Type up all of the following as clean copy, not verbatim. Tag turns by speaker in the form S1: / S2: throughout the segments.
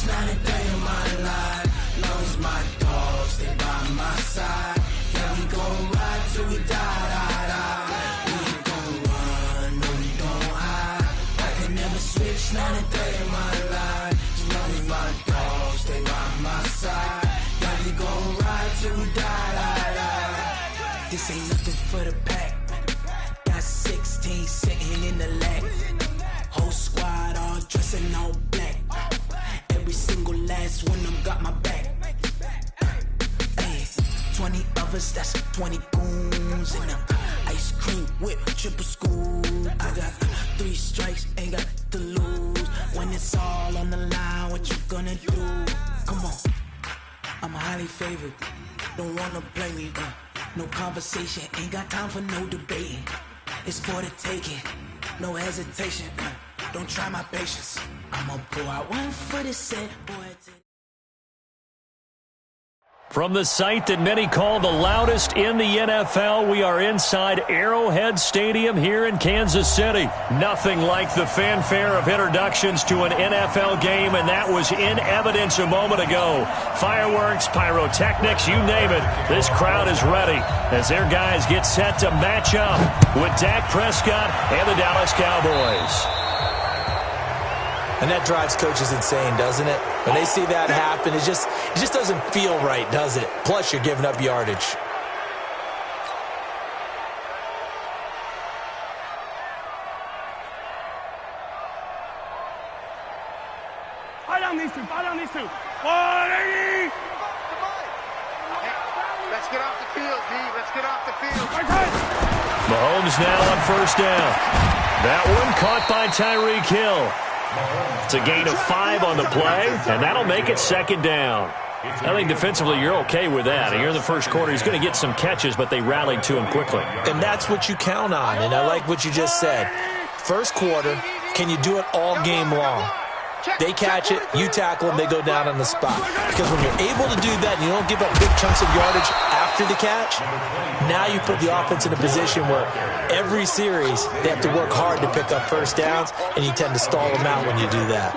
S1: Not a day of my life, long as my dogs stay by my side. Yeah, we gon' ride till we die. We ain't gon' run, no we don't hide. I can never switch, not a day of my life, as long as my dogs stay by my side. Yeah, we gon' ride till we die. This ain't nothing for the pack. Got 16 sitting in the lag. Whole squad all dressing all black. Every single last one of them got my back. Hey, 20 of us, that's 20 goons in them. Ice cream whip, triple scoop. I got 3 strikes, ain't got to lose. When it's all on the line, what you gonna do? Come on, I'm highly favored. Don't wanna play me, no conversation. Ain't got time for no debating. It's for the taking, no hesitation. Don't try my patience. I'ma pull out one for the set, boy.
S2: From the site that many call the loudest in the NFL, we are inside Arrowhead Stadium here in Kansas City. Nothing like the fanfare of introductions to an NFL game, and that was in evidence a moment ago. Fireworks, pyrotechnics, you name it. This crowd is ready as their guys get set to match up with Dak Prescott and the Dallas Cowboys.
S3: And that drives coaches insane, doesn't it? When they see that happen, it just doesn't feel right, does it? Plus, you're giving up yardage.
S4: Fight on these two. 180!
S5: Let's get off the field, D. Let's get off the field.
S2: Mahomes now on first down. That one caught by Tyreek Hill. It's a gain of 5 on the play, and that'll make it second down. I think defensively you're okay with that. Here in the first quarter, he's going to get some catches, but they rallied to him quickly.
S3: And that's what you count on, and I like what you just said. First quarter, can you do it all game long? They catch it, you tackle them, they go down on the spot. Because when you're able to do that and you don't give up big chunks of yardage after the catch, now you put the offense in a position where every series they have to work hard to pick up first downs, and you tend to stall them out when you do that.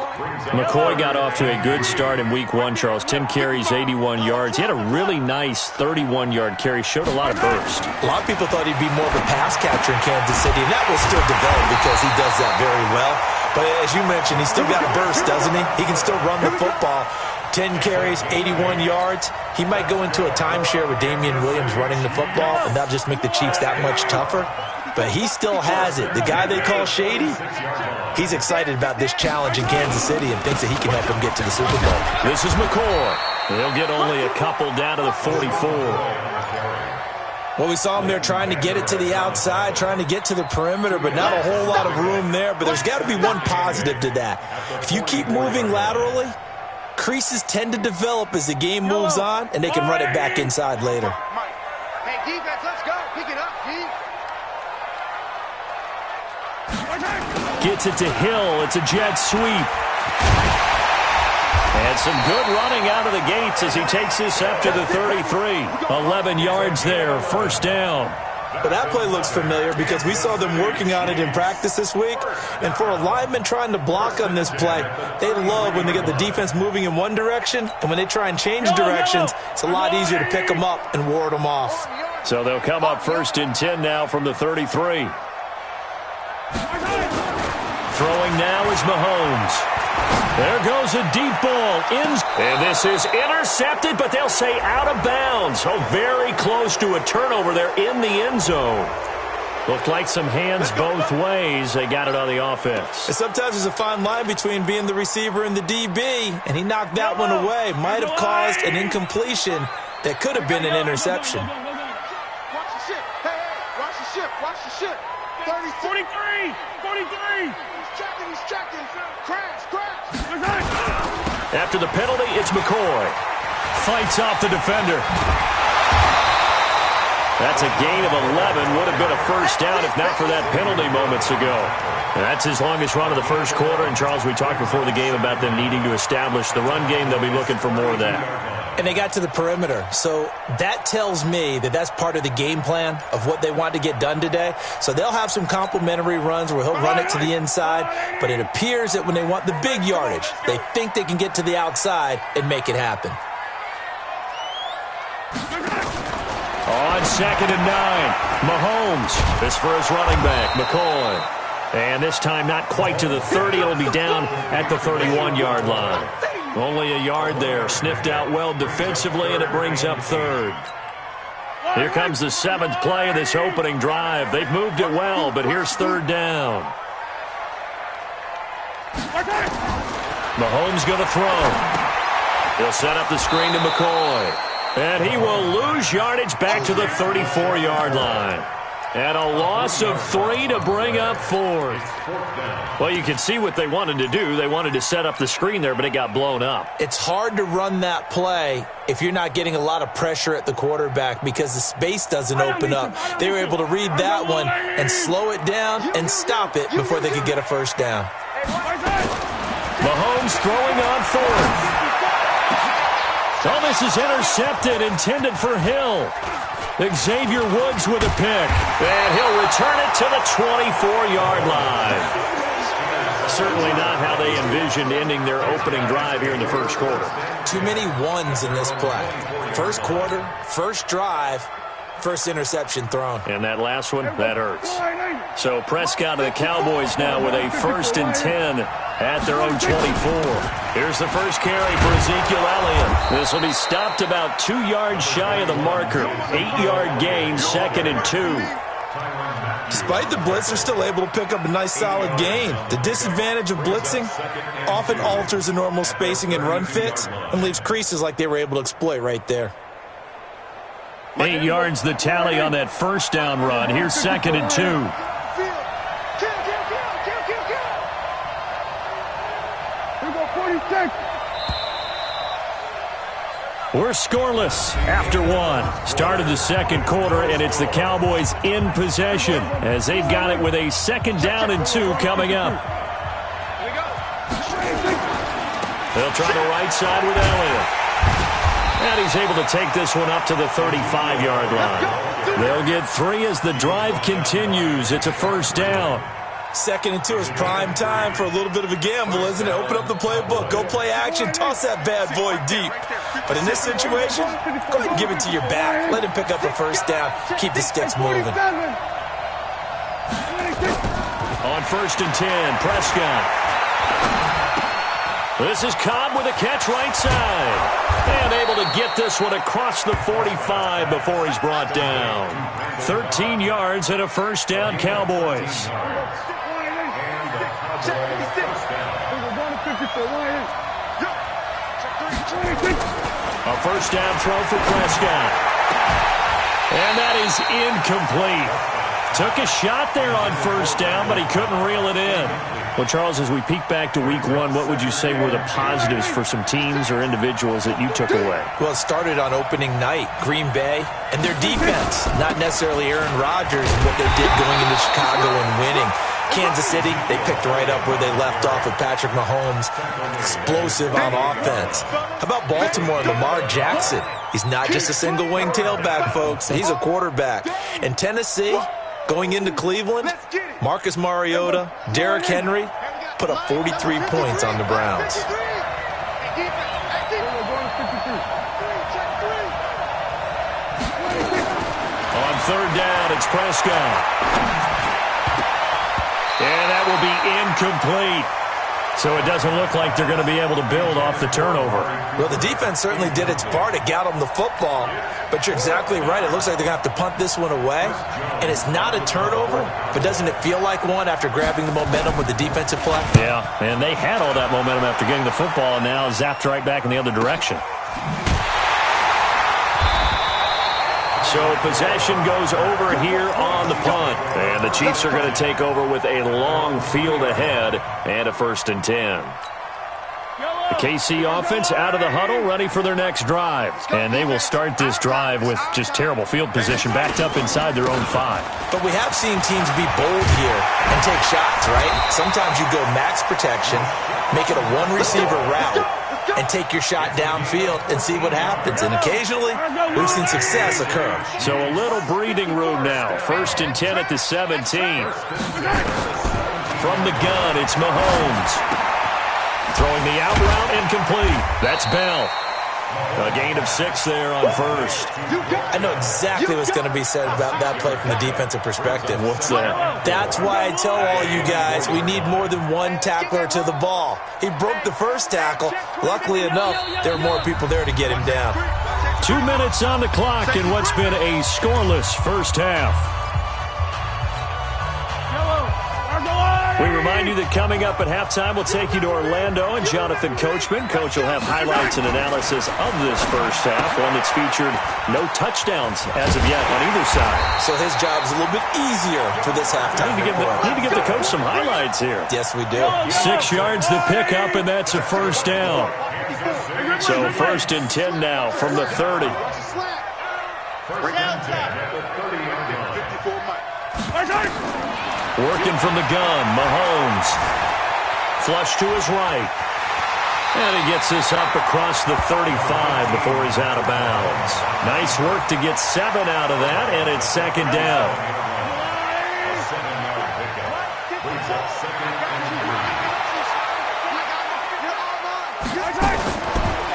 S2: McCoy got off to a good start in week 1, Charles. 10 carries, 81 yards. He had a really nice 31-yard carry, showed a lot of burst.
S3: A lot of people thought he'd be more of a pass catcher in Kansas City, and that will still develop because he does that very well. But as you mentioned, he's still got a burst, doesn't he? He can still run the football. 10 carries, 81 yards. He might go into a timeshare with Damian Williams running the football, and that'll just make the Chiefs that much tougher. But he still has it. The guy they call Shady, he's excited about this challenge in Kansas City and thinks that he can help him get to the Super Bowl.
S2: This is McCoy. He'll get only a couple down to the 44.
S3: Well, we saw him there trying to get it to the outside, trying to get to the perimeter, but not a whole lot of room there. But there's got to be one positive to that. If you keep moving laterally, creases tend to develop as the game moves on, and they can run it back inside later.
S5: Hey, defense, let's go. Pick it up, D.
S2: Gets it to Hill. It's a jet sweep. And some good running out of the gates as he takes this up to the 33. 11 yards there, first down.
S3: But that play looks familiar because we saw them working on it in practice this week. And for a lineman trying to block on this play, they love when they get the defense moving in one direction. And when they try and change directions, it's a lot easier to pick them up and ward them off.
S2: So they'll come up first and 10 now from the 33. Throwing now is Mahomes. There goes a deep ball. And this is intercepted, but they'll say out of bounds. Oh, very close to a turnover there in the end zone. Looked like some hands both ways. They got it on the offense.
S3: And sometimes there's a fine line between being the receiver and the DB, and he knocked that one away. Might have caused an incompletion that could have been an interception.
S5: Watch the ship. Hey, watch the ship. Watch the ship. 43. He's checking. Crash.
S2: After the penalty, it's McCoy. Fights off the defender. That's a gain of 11. Would have been a first down if not for that penalty moments ago. And that's his longest run of the first quarter. And, Charles, we talked before the game about them needing to establish the run game. They'll be looking for more of that.
S3: And they got to the perimeter. So that tells me that that's part of the game plan of what they want to get done today. So they'll have some complementary runs where he'll run it to the inside. But it appears that when they want the big yardage, they think they can get to the outside and make it happen.
S2: On 2nd and 9, Mahomes. This for his running back, McCoy. And this time not quite to the 30. It'll be down at the 31-yard line. Only a yard there. Sniffed out well defensively, and it brings up 3rd. Here comes the 7th play of this opening drive. They've moved it well, but here's 3rd down. Mahomes going to throw. He'll set up the screen to McCoy. And he will lose yardage back to the 34-yard line. And a loss of 3 to bring up 4th. Well, you can see what they wanted to do. They wanted to set up the screen there, but it got blown up.
S3: It's hard to run that play if you're not getting a lot of pressure at the quarterback because the space doesn't open up. They were able to read that one and slow it down and stop it before they could get a first down.
S2: Mahomes throwing on 4th. Oh, this is intercepted, intended for Hill. Xavier Woods with a pick. And he'll return it to the 24-yard line. Certainly not how they envisioned ending their opening drive here in the first quarter.
S3: Too many ones in this play. First quarter, first drive, first interception thrown.
S2: And that last one, that hurts. So Prescott and the Cowboys now with a 1st and 10 at their own 24. Here's the first carry for Ezekiel Elliott. This will be stopped about 2 yards shy of the marker. 8-yard gain, 2nd and 2.
S3: Despite the blitz, they're still able to pick up a nice solid gain. The disadvantage of blitzing often alters the normal spacing and run fits and leaves creases like they were able to exploit right there.
S2: 8 yards the tally on that first down run. Here's 2nd and 2. We're scoreless after 1. Started the second quarter, and it's the Cowboys in possession as they've got it with a 2nd down and 2 coming up. They'll try the right side with Elliott. And he's able to take this one up to the 35-yard line. They'll get 3 as the drive continues. It's a first down.
S3: 2nd and 2 is prime time for a little bit of a gamble, isn't it? Open up the playbook, go play action, toss that bad boy deep. But in this situation, go ahead and give it to your back. Let him pick up a first down. Keep the sticks moving.
S2: On 1st and 10, Prescott. This is Cobb with a catch right side. And able to get this one across the 45 before he's brought down. 13 yards and a first down, Cowboys. A first down throw for Prescott. And that is incomplete. Took a shot there on first down, but he couldn't reel it in. Well, Charles, as we peek back to week 1, what would you say were the positives for some teams or individuals that you took away?
S3: Well, it started on opening night, Green Bay, and their defense. Not necessarily Aaron Rodgers and what they did going into Chicago and winning. Kansas City, they picked right up where they left off with Patrick Mahomes. Explosive on offense. How about Baltimore and Lamar Jackson? He's not just a single-wing tailback, folks. He's a quarterback. And Tennessee, going into Cleveland, Marcus Mariota, Derrick Henry put up 43 points on the Browns.
S2: On 3rd down, it's Prescott. And that will be incomplete. So it doesn't look like they're going to be able to build off the turnover.
S3: Well, the defense certainly did its part. It got them the football. But you're exactly right. It looks like they're going to have to punt this one away. And it's not a turnover, but doesn't it feel like one after grabbing the momentum with the defensive play?
S2: Yeah, and they had all that momentum after getting the football and now zapped right back in the other direction. So possession goes over here on the punt. And the Chiefs are going to take over with a long field ahead and a 1st and 10. The KC offense out of the huddle, ready for their next drive. And they will start this drive with just terrible field position, backed up inside their own 5.
S3: But we have seen teams be bold here and take shots, right? Sometimes you go max protection, make it a one-receiver route, and take your shot downfield and see what happens. And occasionally, we've seen success occur.
S2: So a little breathing room now. 1st and 10 at the 17. From the gun, it's Mahomes. Throwing the out route, incomplete. That's Bell. A gain of 6 there on 1st.
S3: I know exactly what's going to be said about that play from the defensive perspective.
S2: What's that?
S3: That's why I tell all you guys we need more than one tackler to the ball. He broke the first tackle. Luckily enough, there were more people there to get him down.
S2: 2 minutes on the clock in what's been a scoreless first half. We remind you that coming up at halftime, we'll take you to Orlando and Jonathan Coachman. Coach will have highlights and analysis of this first half, one that's featured no touchdowns as of yet on either side.
S3: So his job is a little bit easier for this halftime.
S2: Need to give the coach some highlights here.
S3: Yes, we do.
S2: 6 yards the pickup, and that's a first down. So 1st and 10 now from the 30. Working from the gun, Mahomes. Flush to his right. And he gets this up across the 35 before he's out of bounds. Nice work to get 7 out of that, and it's 2nd down.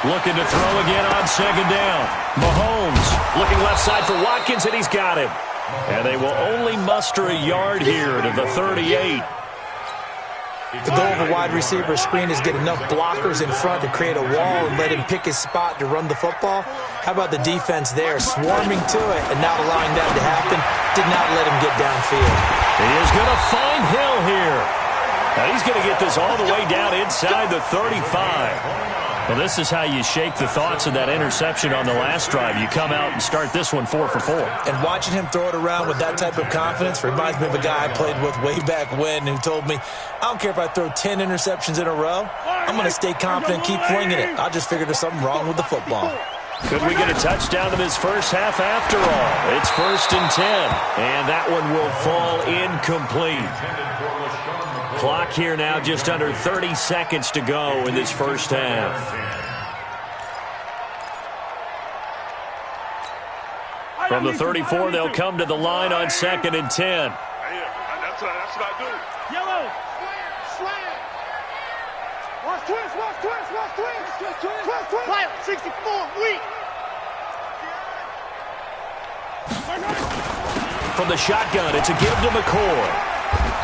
S2: Looking to throw again on 2nd down. Mahomes looking left side for Watkins, and he's got him. And they will only muster a yard here to the 38.
S3: The goal of a wide receiver screen is get enough blockers in front to create a wall and let him pick his spot to run the football. How about the defense there, swarming to it and not allowing that to happen? Did not let him get downfield.
S2: He is going to find Hill here. Now he's going to get this all the way down inside the 35. Well, this is how you shake the thoughts of that interception on the last drive. You come out and start this one 4 for 4.
S3: And watching him throw it around with that type of confidence reminds me of a guy I played with way back when who told me, I don't care if I throw 10 interceptions in a row. I'm going to stay confident and keep flinging it. I just figured there's something wrong with the football.
S2: Could we get a touchdown in this first half after all? It's 1st and 10, and that one will fall incomplete. Clock here now just under 30 seconds to go in this first half. From the 34, they'll come to the line on 2nd and 10.
S5: That's what I do. Yellow. Slam. Watch twist, watch twist, watch twist. Twist, twist. Fire, 64, weak.
S2: From the shotgun, it's a give to McCoy.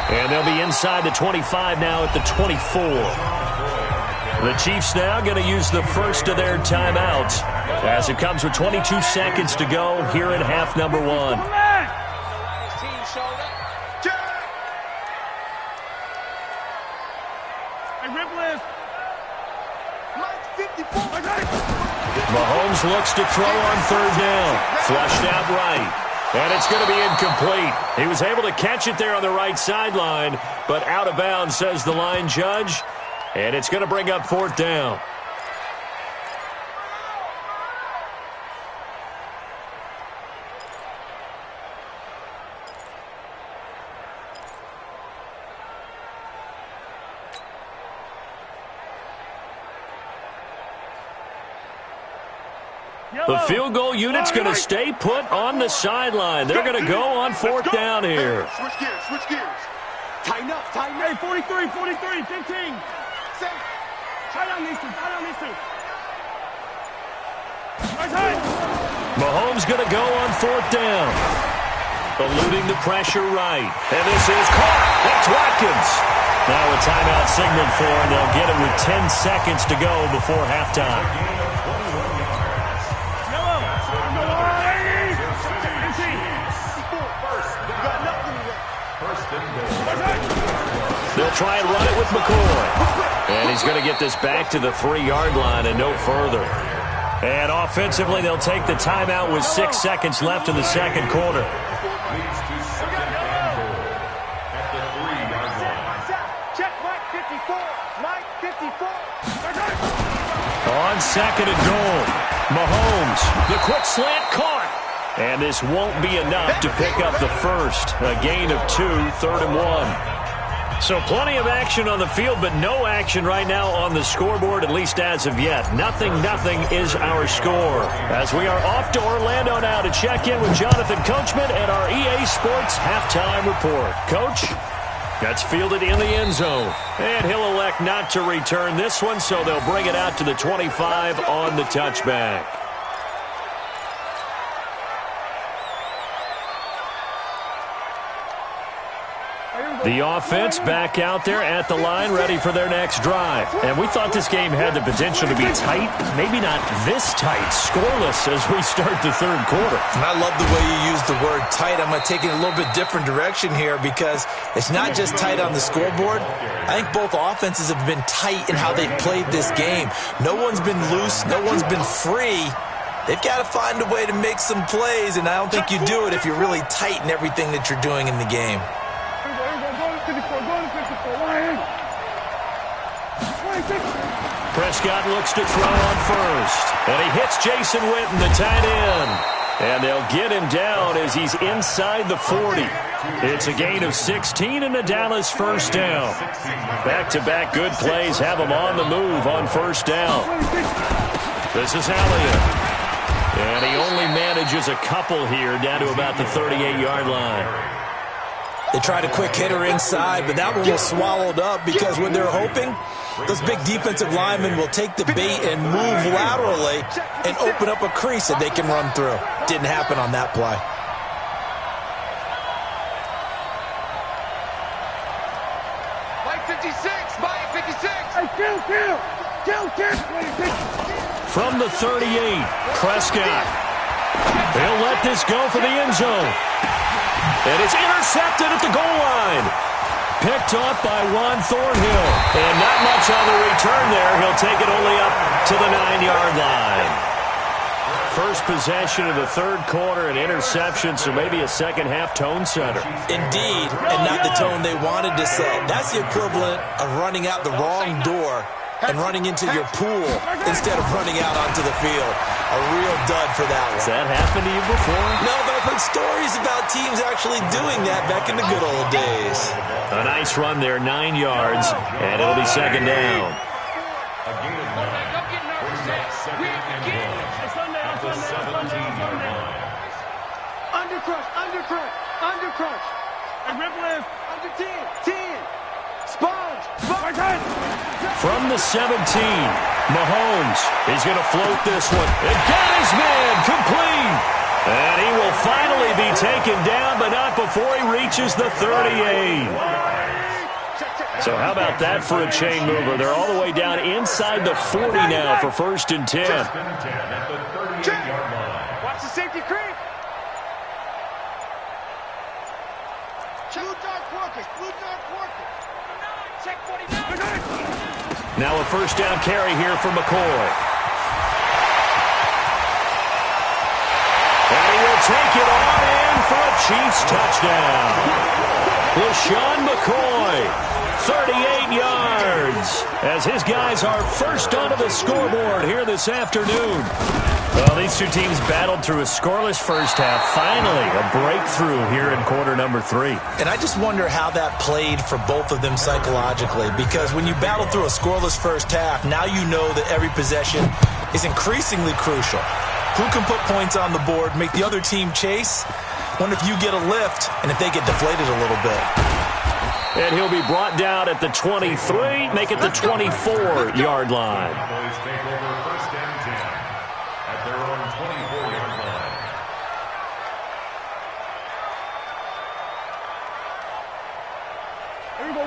S2: And they'll be inside the 25 now at the 24. The Chiefs now going to use the first of their timeouts as it comes with 22 seconds to go here in half number 1. Mahomes looks to throw on 3rd down. Flushed out right. And it's going to be incomplete. He was able to catch it there on the right sideline, but out of bounds, says the line judge. And it's going to bring up 4th down. The field goal unit's going to stay put on the sideline. They're going to go on 4th down here.
S5: Switch gears, switch gears. Tighten up, tighten up. 43, 43, 15. Try down these two, try down these two.
S2: Mahomes going to go on 4th down. Eluding the pressure right. And this is caught. That's Watkins. Now a timeout signaled for, and they'll get it with 10 seconds to go before halftime. They'll try and run it with McCoy. And he's going to get this back to the 3-yard line and no further. And offensively, they'll take the timeout with 6 seconds left in the second quarter.
S5: Check Mike 54. Mike 54.
S2: On second and goal, Mahomes, the quick slant caught. And this won't be enough to pick up the first. A gain of 2, 3rd and 1. So plenty of action on the field, but no action right now on the scoreboard, at least as of yet. Nothing is our score. As we are off to Orlando now to check in with Jonathan Coachman and our EA Sports halftime report. Coach, that's fielded in the end zone. And he'll elect not to return this one, so they'll bring it out to the 25 on the touchback. The offense back out there at the line, ready for their next drive. And we thought this game had the potential to be tight, maybe not this tight, scoreless as we start the third quarter.
S3: And I love the way you use the word tight. I'm going to take it a little bit different direction here because it's not just tight on the scoreboard. I think both offenses have been tight in how they've played this game. No one's been loose. No one's been free. They've got to find a way to make some plays, and I don't think you do it if you're really tight in everything that you're doing in the game.
S2: Prescott looks to throw on first. And he hits Jason Witten, the tight end. And they'll get him down as he's inside the 40. It's a gain of 16 and a Dallas first down. Back-to-back good plays have him on the move on first down. This is Elliott. And he only manages a couple here down to about the 38-yard line.
S3: They tried a quick hitter inside, but that one was swallowed up because what they're hoping, those big defensive linemen will take the bait and move laterally and open up a crease that they can run through. Didn't happen on that play.
S5: Mike 56, Mike 56.
S4: Hey, kill.
S2: From the 38, Prescott. They'll let this go for the end zone. And it's intercepted at the goal line. Picked off by Juan Thornhill. And not much on the return there. He'll take it only up to the 9-yard line. First possession of the third quarter, an interception, so maybe a second-half tone setter.
S3: Indeed, and not the tone they wanted to set. That's the equivalent of running out the wrong door and running into your pool instead of running out onto the field. A real dud for that one.
S2: Has that happened to you before?
S3: No, but I've heard stories about teams actually doing that back in the good old days.
S2: A nice run there, 9 yards, and it'll be second down.
S4: Undercrush. And rip lift. Under 10. Sponge.
S2: From the 17, Mahomes is going to float this one. And got his man complete. And he will finally be taken down, but not before he reaches the 38. So how about that for a chain mover? They're all the way down inside the 40 now for 1st and 10.
S5: Watch the safety creep. Blue dog workers. Check 49.
S2: Now a first down carry here for McCoy. And he will take it on in for a Chiefs touchdown. LaShawn McCoy, 38 yards, as his guys are first onto the scoreboard here this afternoon. Well, these two teams battled through a scoreless first half. Finally, a breakthrough here in quarter number 3.
S3: And I just wonder how that played for both of them psychologically, because when you battle through a scoreless first half, now you know that every possession is increasingly crucial. Who can put points on the board, make the other team chase? Wonder if you get a lift and if they get deflated a little bit.
S2: And he'll be brought down at the 23, make it the 24-yard line.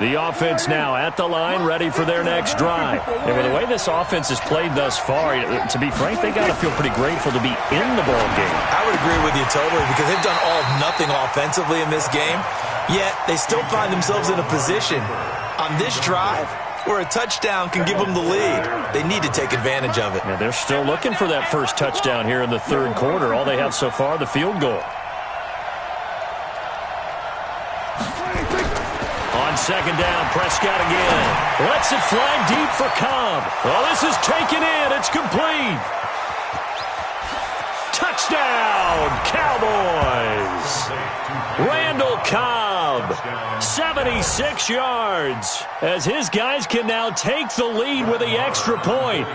S2: The offense now at the line, ready for their next drive. And with the way this offense has played thus far, to be frank, they got to feel pretty grateful to be in the ball game.
S3: I would agree with you totally, because they've done all of nothing offensively in this game, yet they still find themselves in a position on this drive where a touchdown can give them the lead. They need to take advantage of it.
S2: Yeah, they're still looking for that first touchdown here in the third quarter. All they have so far, the field goal. On second down. Prescott again. Lets it fly deep for Cobb. Oh, this is taken in. It's complete. Touchdown, Cowboys. Randall Cobb, 76 yards, as his guys can now take the lead with the extra point.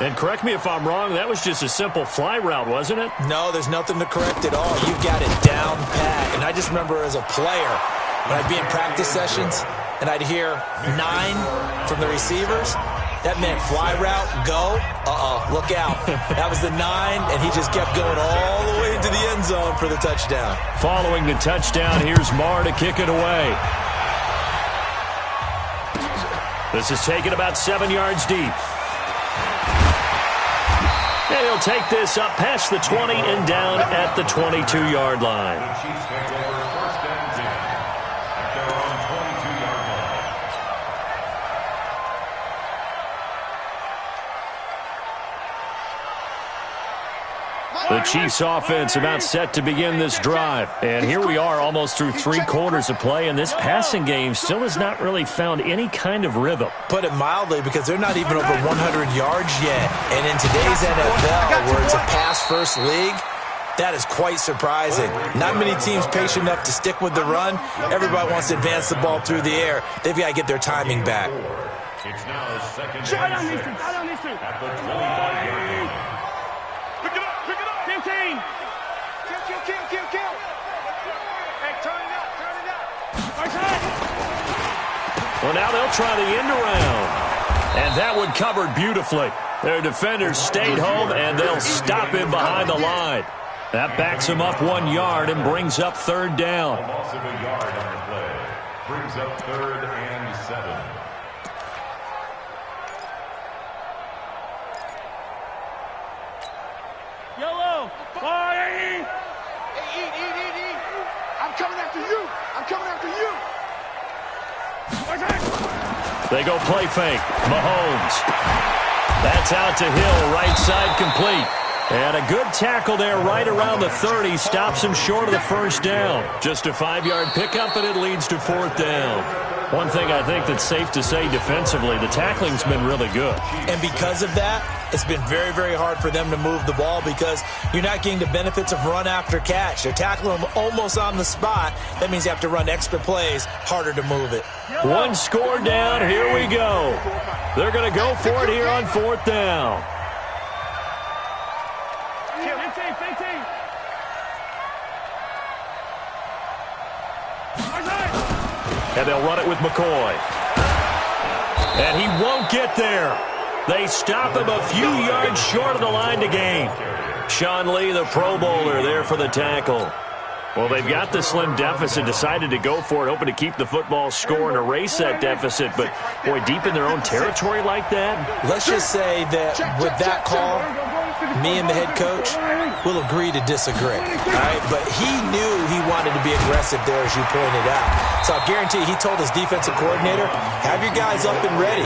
S2: And correct me if I'm wrong, that was just a simple fly route, wasn't it?
S3: No, there's nothing to correct at all. You've got it down pat. And I just remember as a player, when I'd be in practice sessions and I'd hear 9 from the receivers, that meant fly route, go, look out. That was the 9, and he just kept going all the way into the end zone for the touchdown.
S2: Following the touchdown, here's Marr to kick it away. This is taken about 7 yards deep. And he'll take this up past the 20 and down at the 22-yard line. The Chiefs offense about set to begin this drive. And here we are almost through 3 quarters of play, and this passing game still has not really found any kind of rhythm.
S3: Put it mildly, because they're not even over 100 yards yet. And in today's NFL, where it's a pass-first league, that is quite surprising. Not many teams patient enough to stick with the run. Everybody wants to advance the ball through the air. They've got to get their timing back.
S5: It's now second and 6 at the 25-yard line. Pick it up, pick it up. 15. Kill. Hey, turn it up. Right side.
S2: Well, now they'll try the end around. And that one covered beautifully. Their defenders stayed home, and they'll stop him behind the line. That backs him up 1 yard and brings up third down.
S5: A loss of a yard on the play. Brings up 3rd and 7.
S4: Yellow. Fire. Hey, eat. I'm coming after you.
S2: They go play fake. Mahomes. That's out to Hill. Right side complete. And a good tackle there right around the 30. Stops him short of the first down. Just a 5-yard pickup, and it leads to 4th down. One thing I think that's safe to say defensively, the tackling's been really good.
S3: And because of that, it's been very, very hard for them to move the ball, because you're not getting the benefits of run after catch. They're tackling them almost on the spot. That means you have to run extra plays, harder to move it.
S2: 1 score down. Here we go. They're going to go for it here on 4th down.
S4: 15.
S2: And they'll run it with McCoy. And he won't get there. They stop him a few yards short of the line to gain. Sean Lee, the Pro Bowler, there for the tackle. Well, they've got the slim deficit, decided to go for it, hoping to keep the football score and erase that deficit. But, boy, deep in their own territory like that?
S3: Let's just say that with that call, me and the head coach will agree to disagree. All right? But he knew he wanted to be aggressive there, as you pointed out. So I guarantee he told his defensive coordinator, have your guys up and ready.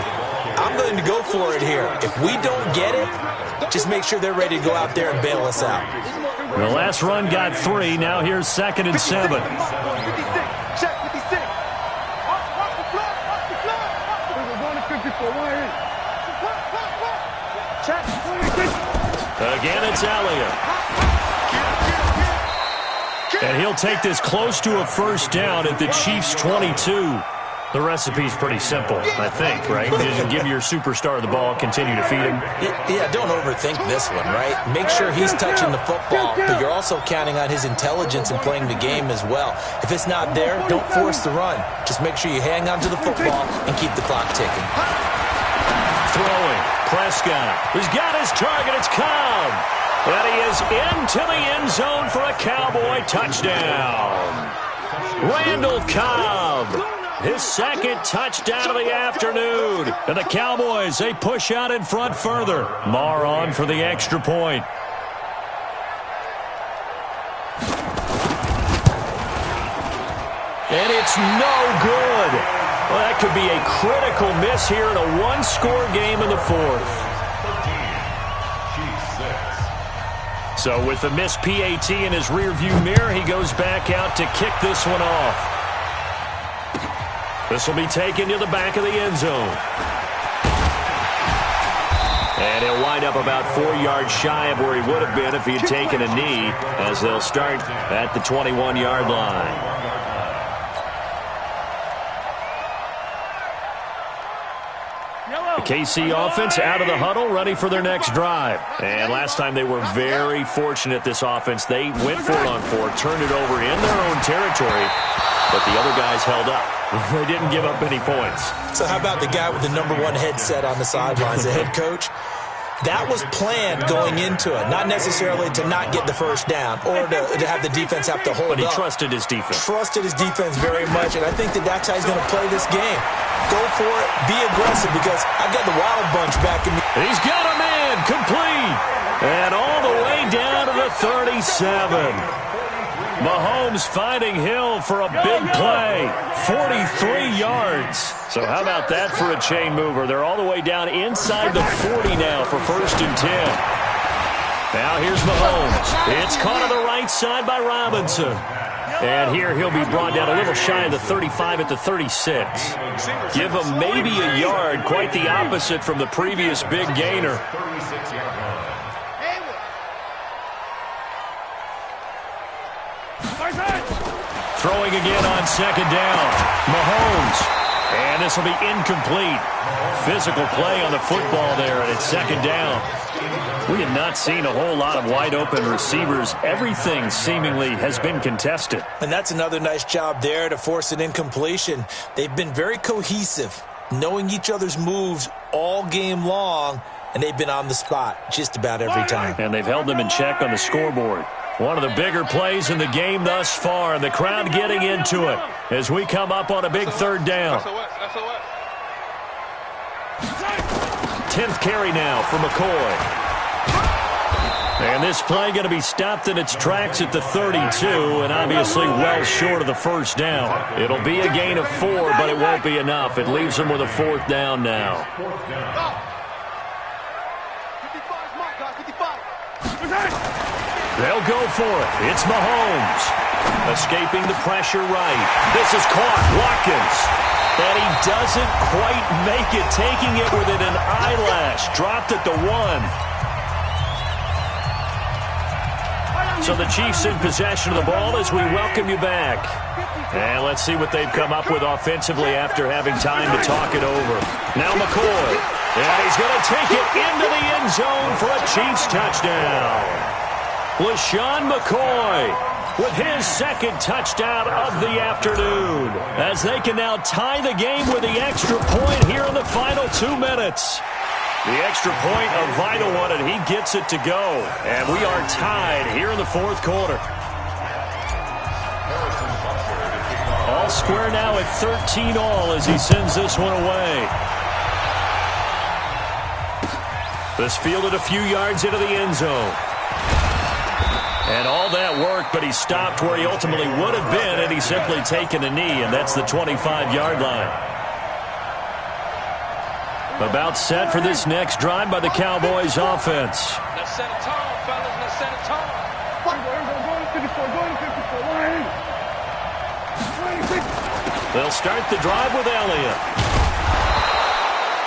S3: I'm going to go for it here. If we don't get it, just make sure they're ready to go out there and bail us out.
S2: The last run got 3. Now here's 2nd and 7.
S4: Check 56. Watch the block. We're going to 54. Wire in. Check 26.
S2: Again, it's Elliott. And he'll take this close to a first down at the Chiefs' 22. The recipe's pretty simple, I think, right? You just give your superstar the ball, continue to feed him.
S3: Yeah, don't overthink this one, right? Make sure he's touching the football, but you're also counting on his intelligence in playing the game as well. If it's not there, don't force the run. Just make sure you hang on to the football and keep the clock ticking.
S2: Throwing. Prescott. He's got his target. It's Cobb. And he is into the end zone for a Cowboy touchdown. Randall Cobb. His 2nd touchdown of the afternoon. And the Cowboys, they push out in front further. Marr on for the extra point. And it's no good. Well, that could be a critical miss here in a 1-score game in the 4th. So with the missed PAT in his rearview mirror, he goes back out to kick this one off. This will be taken to the back of the end zone. And he'll wind up about 4 yards shy of where he would have been if he had taken a knee, as they'll start at the 21-yard line. The KC offense out of the huddle, ready for their next drive. And last time they were very fortunate, this offense. They went for it on 4, turned it over in their own territory, but the other guys held up. They didn't give up any points.
S3: So how about the guy with the #1 headset on the sidelines, the head coach? That was planned going into it, not necessarily to not get the first down or to have the defense have to hold up.
S2: But he trusted his defense.
S3: Trusted his defense very much, and I think that's how he's going to play this game. Go for it, be aggressive, because I've got the wild bunch back in me.
S2: He's got a man, complete, and all the way down to the 37. Mahomes finding Hill for a big play, 43 yards. So how about that for a chain mover? They're all the way down inside the 40 now for 1st and 10. Now here's Mahomes. It's caught on the right side by Robinson. And here he'll be brought down a little shy of the 35 at the 36. Give him maybe a yard, quite the opposite from the previous big gainer. Throwing again on 2nd down. Mahomes. And this will be incomplete. Physical play on the football there, and it's 2nd down. We have not seen a whole lot of wide-open receivers. Everything seemingly has been contested.
S3: And that's another nice job there to force an incompletion. They've been very cohesive, knowing each other's moves all game long, and they've been on the spot just about every time.
S2: And they've held them in check on the scoreboard. One of the bigger plays in the game thus far, and the crowd getting into it as we come up on a big 3rd down. 10th carry now for McCoy. And this play going to be stopped in its tracks at the 32, and obviously well short of the 1st down. It'll be a gain of 4, but it won't be enough. It leaves them with a 4th down now. They'll go for it. It's Mahomes. Escaping the pressure right. This is caught. Watkins. And he doesn't quite make it, taking it within an eyelash. Dropped at the 1. So the Chiefs in possession of the ball as we welcome you back. And let's see what they've come up with offensively after having time to talk it over. Now McCoy. And he's going to take it into the end zone for a Chiefs touchdown. LaShawn McCoy with his 2nd touchdown of the afternoon, as they can now tie the game with the extra point here in the final 2 minutes. The extra point, a vital one, and he gets it to go. And we are tied here in the 4th quarter. All square now at 13 all as he sends this one away. This fielded a few yards into the end zone. And all that work, but he stopped where he ultimately would have been had he simply taken a knee, and that's the 25-yard line. About set for this next drive by the Cowboys offense.
S5: Let's set a tone, fellas. Let's set a tone.
S2: They'll start the drive with Elliott.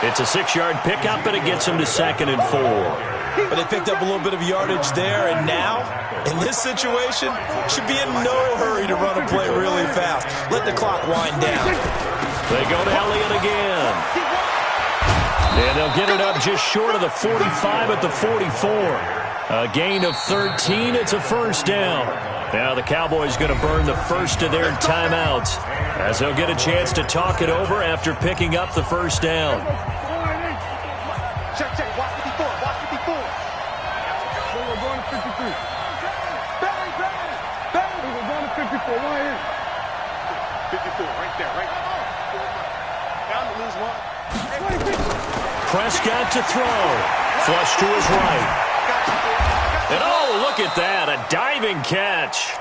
S2: It's a 6-yard pickup, and it gets him to 2nd and 4.
S3: But they picked up a little bit of yardage there, and now, in this situation, should be in no hurry to run a play really fast. Let the clock wind down.
S2: They go to Elliott again. And they'll get it up just short of the 45 at the 44. A gain of 13. It's a 1st down. Now the Cowboys going to burn the first of their timeouts as they'll get a chance to talk it over after picking up the 1st down.
S4: Check, check. Watch 54. Watch 54. We're going to 53. Barry. We're going to 54. Right here. 54. Right there. Right there. Down to lose one.
S2: Prescott to throw. Flush to his right. And oh, look at that. A diving catch.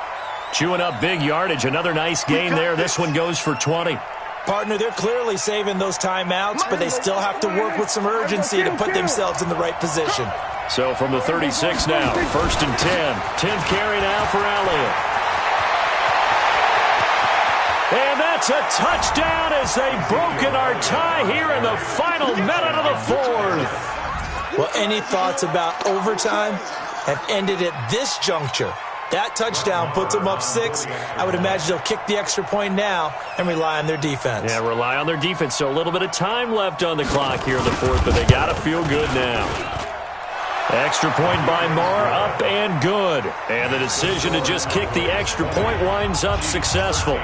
S2: Chewing up big yardage. Another nice gain there. This one goes for 20.
S3: Partner, they're clearly saving those timeouts, but they still have to work with some urgency to put themselves in the right position.
S2: So from the 36 now, 1st and 10. 10th carry now for Elliott. And that's it's a touchdown as they've broken our tie here in the final minute of the fourth.
S3: Well, any thoughts about overtime have ended at this juncture. That touchdown puts them up 6. I would imagine they'll kick the extra point now and rely on their defense.
S2: Yeah, rely on their defense. So a little bit of time left on the clock here in the fourth, but they got to feel good now. Extra point by Moore, up and good. And the decision to just kick the extra point winds up successful.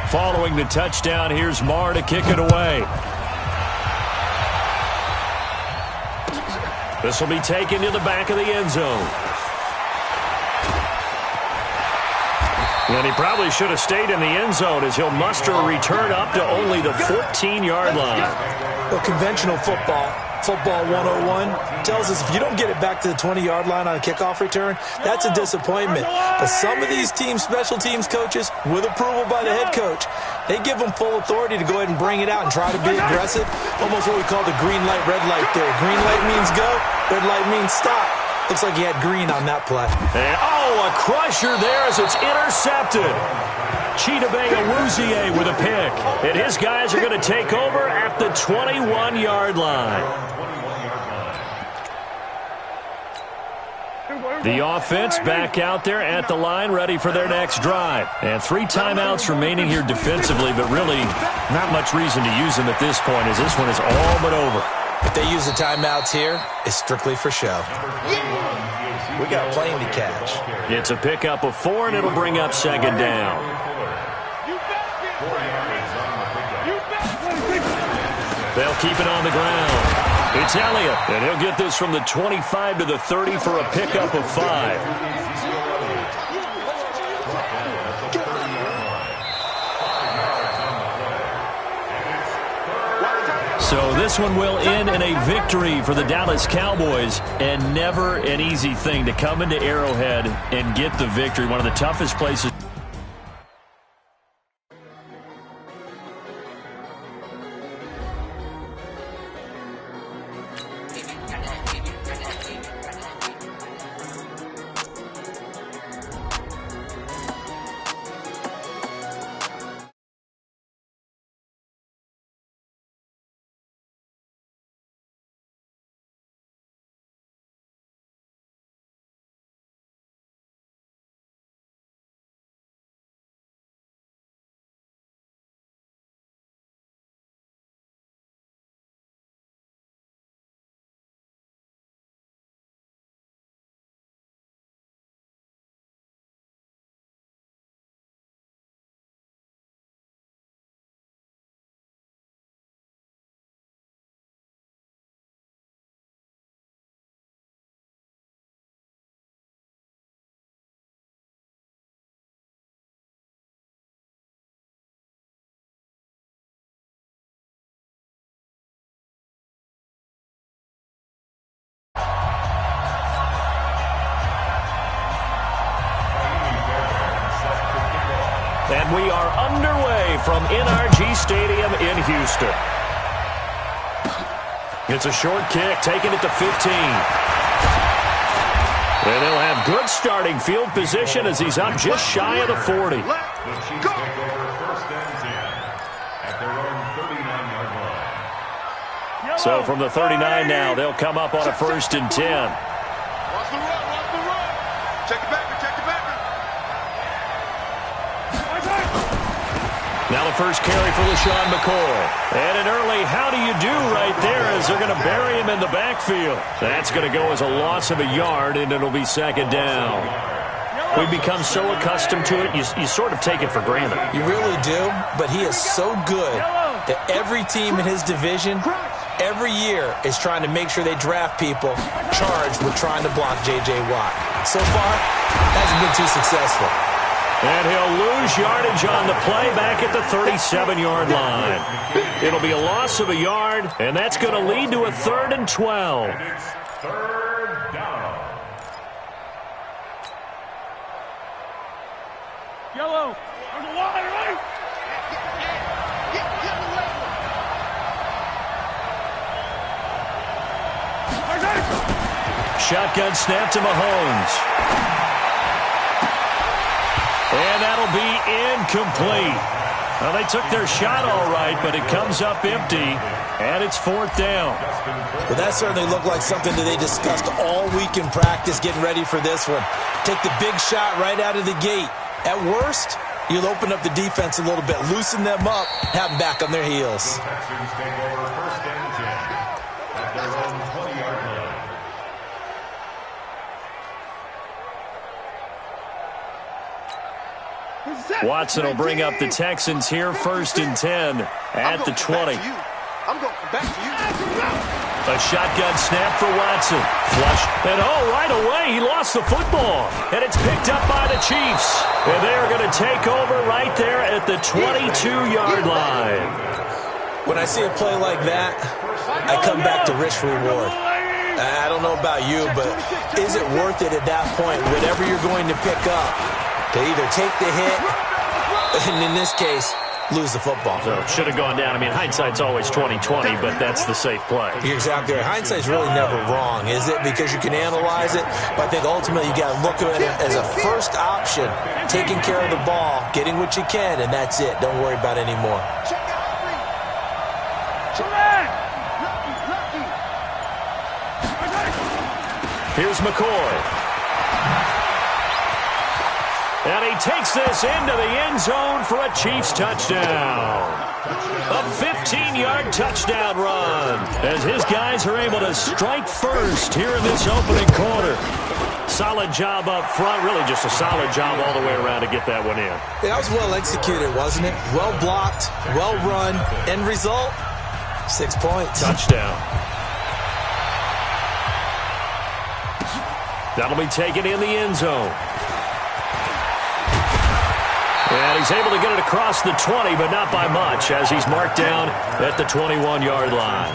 S2: Following the touchdown, here's Moore to kick it away. This will be taken to the back of the end zone. And he probably should have stayed in the end zone as he'll muster a return up to only the 14-yard line.
S3: Well, conventional football 101, tells us if you don't get it back to the 20-yard line on a kickoff return, that's a disappointment. But some of these special teams coaches, with approval by the head coach, they give them full authority to go ahead and bring it out and try to be aggressive. Almost what we call the green light, red light theory. Green light means go, red light means stop. Looks like he had green on that play.
S2: And, a crusher there as it's intercepted. Chidobe Awuzie with a pick. And his guys are going to take over at the 21-yard line. The offense back out there at the line, ready for their next drive. And 3 timeouts remaining here defensively, but really not much reason to use them at this point as this one is all but over.
S3: If they use the timeouts here, it's strictly for show. We got plenty to catch.
S2: It's a pickup of 4, and it'll bring up second down. They'll keep it on the ground. It's Elliott, and he'll get this from the 25 to the 30 for a pickup of 5. So this one will end in a victory for the Dallas Cowboys, and never an easy thing to come into Arrowhead and get the victory. One of the toughest places. And we are underway from NRG Stadium in Houston. It's a short kick, taking it to 15. And they'll have good starting field position as he's up just shy of the 40. So from the 39 now, they'll come up on a 1st and 10.
S5: Watch the run. Check it back.
S2: Now the first carry for LaShawn McCoy. And an early how do you do right there as they're going to bury him in the backfield. That's going to go as a loss of a yard, and it'll be second down. We've become so accustomed to it, you sort of take it for granted.
S3: You really do, but he is so good that every team in his division every year is trying to make sure they draft people charged with trying to block J.J. Watt. So far, hasn't been too successful.
S2: And he'll lose yardage on the play back at the 37-yard line. It'll be a loss of a yard, and that's going to lead to a 3rd and 12.
S5: It's 3rd down. Yellow. On the line, right?
S2: Shotgun snap to Mahomes. And that'll be incomplete. Well, they took their shot all right, but it comes up empty, and it's 4th down.
S3: Well, that certainly looked like something that they discussed all week in practice, getting ready for this one. Take the big shot right out of the gate. At worst, you'll open up the defense a little bit, loosen them up, have them back on their heels.
S2: Watson will bring up the Texans here, 1st and 10 at the 20.
S4: I'm going back to you.
S2: A shotgun snap for Watson. Flush. And right away, he lost the football. And it's picked up by the Chiefs. And they're going to take over right there at the 22-yard line.
S3: When I see a play like that, I come back to risk reward. I don't know about you, but is it worth it at that point, whatever you're going to pick up, to either take the hit, and in this case, lose the football?
S2: So should have gone down. I mean, hindsight's always 20/20, but that's the safe play.
S3: You're exactly right. Hindsight's really never wrong, is it? Because you can analyze it, but I think ultimately you got to look at it as a first option, taking care of the ball, getting what you can, and that's it. Don't worry about it anymore.
S2: Here's McCoy. And he takes this into the end zone for a Chiefs touchdown. A 15-yard touchdown run as his guys are able to strike first here in this opening quarter. Solid job up front, really just a solid job all the way around to get that one in.
S3: That was well executed, wasn't it? Well blocked, well run. End result, 6 points.
S2: Touchdown. That'll be taken in the end zone. And he's able to get it across the 20, but not by much, as he's marked down at the 21-yard line.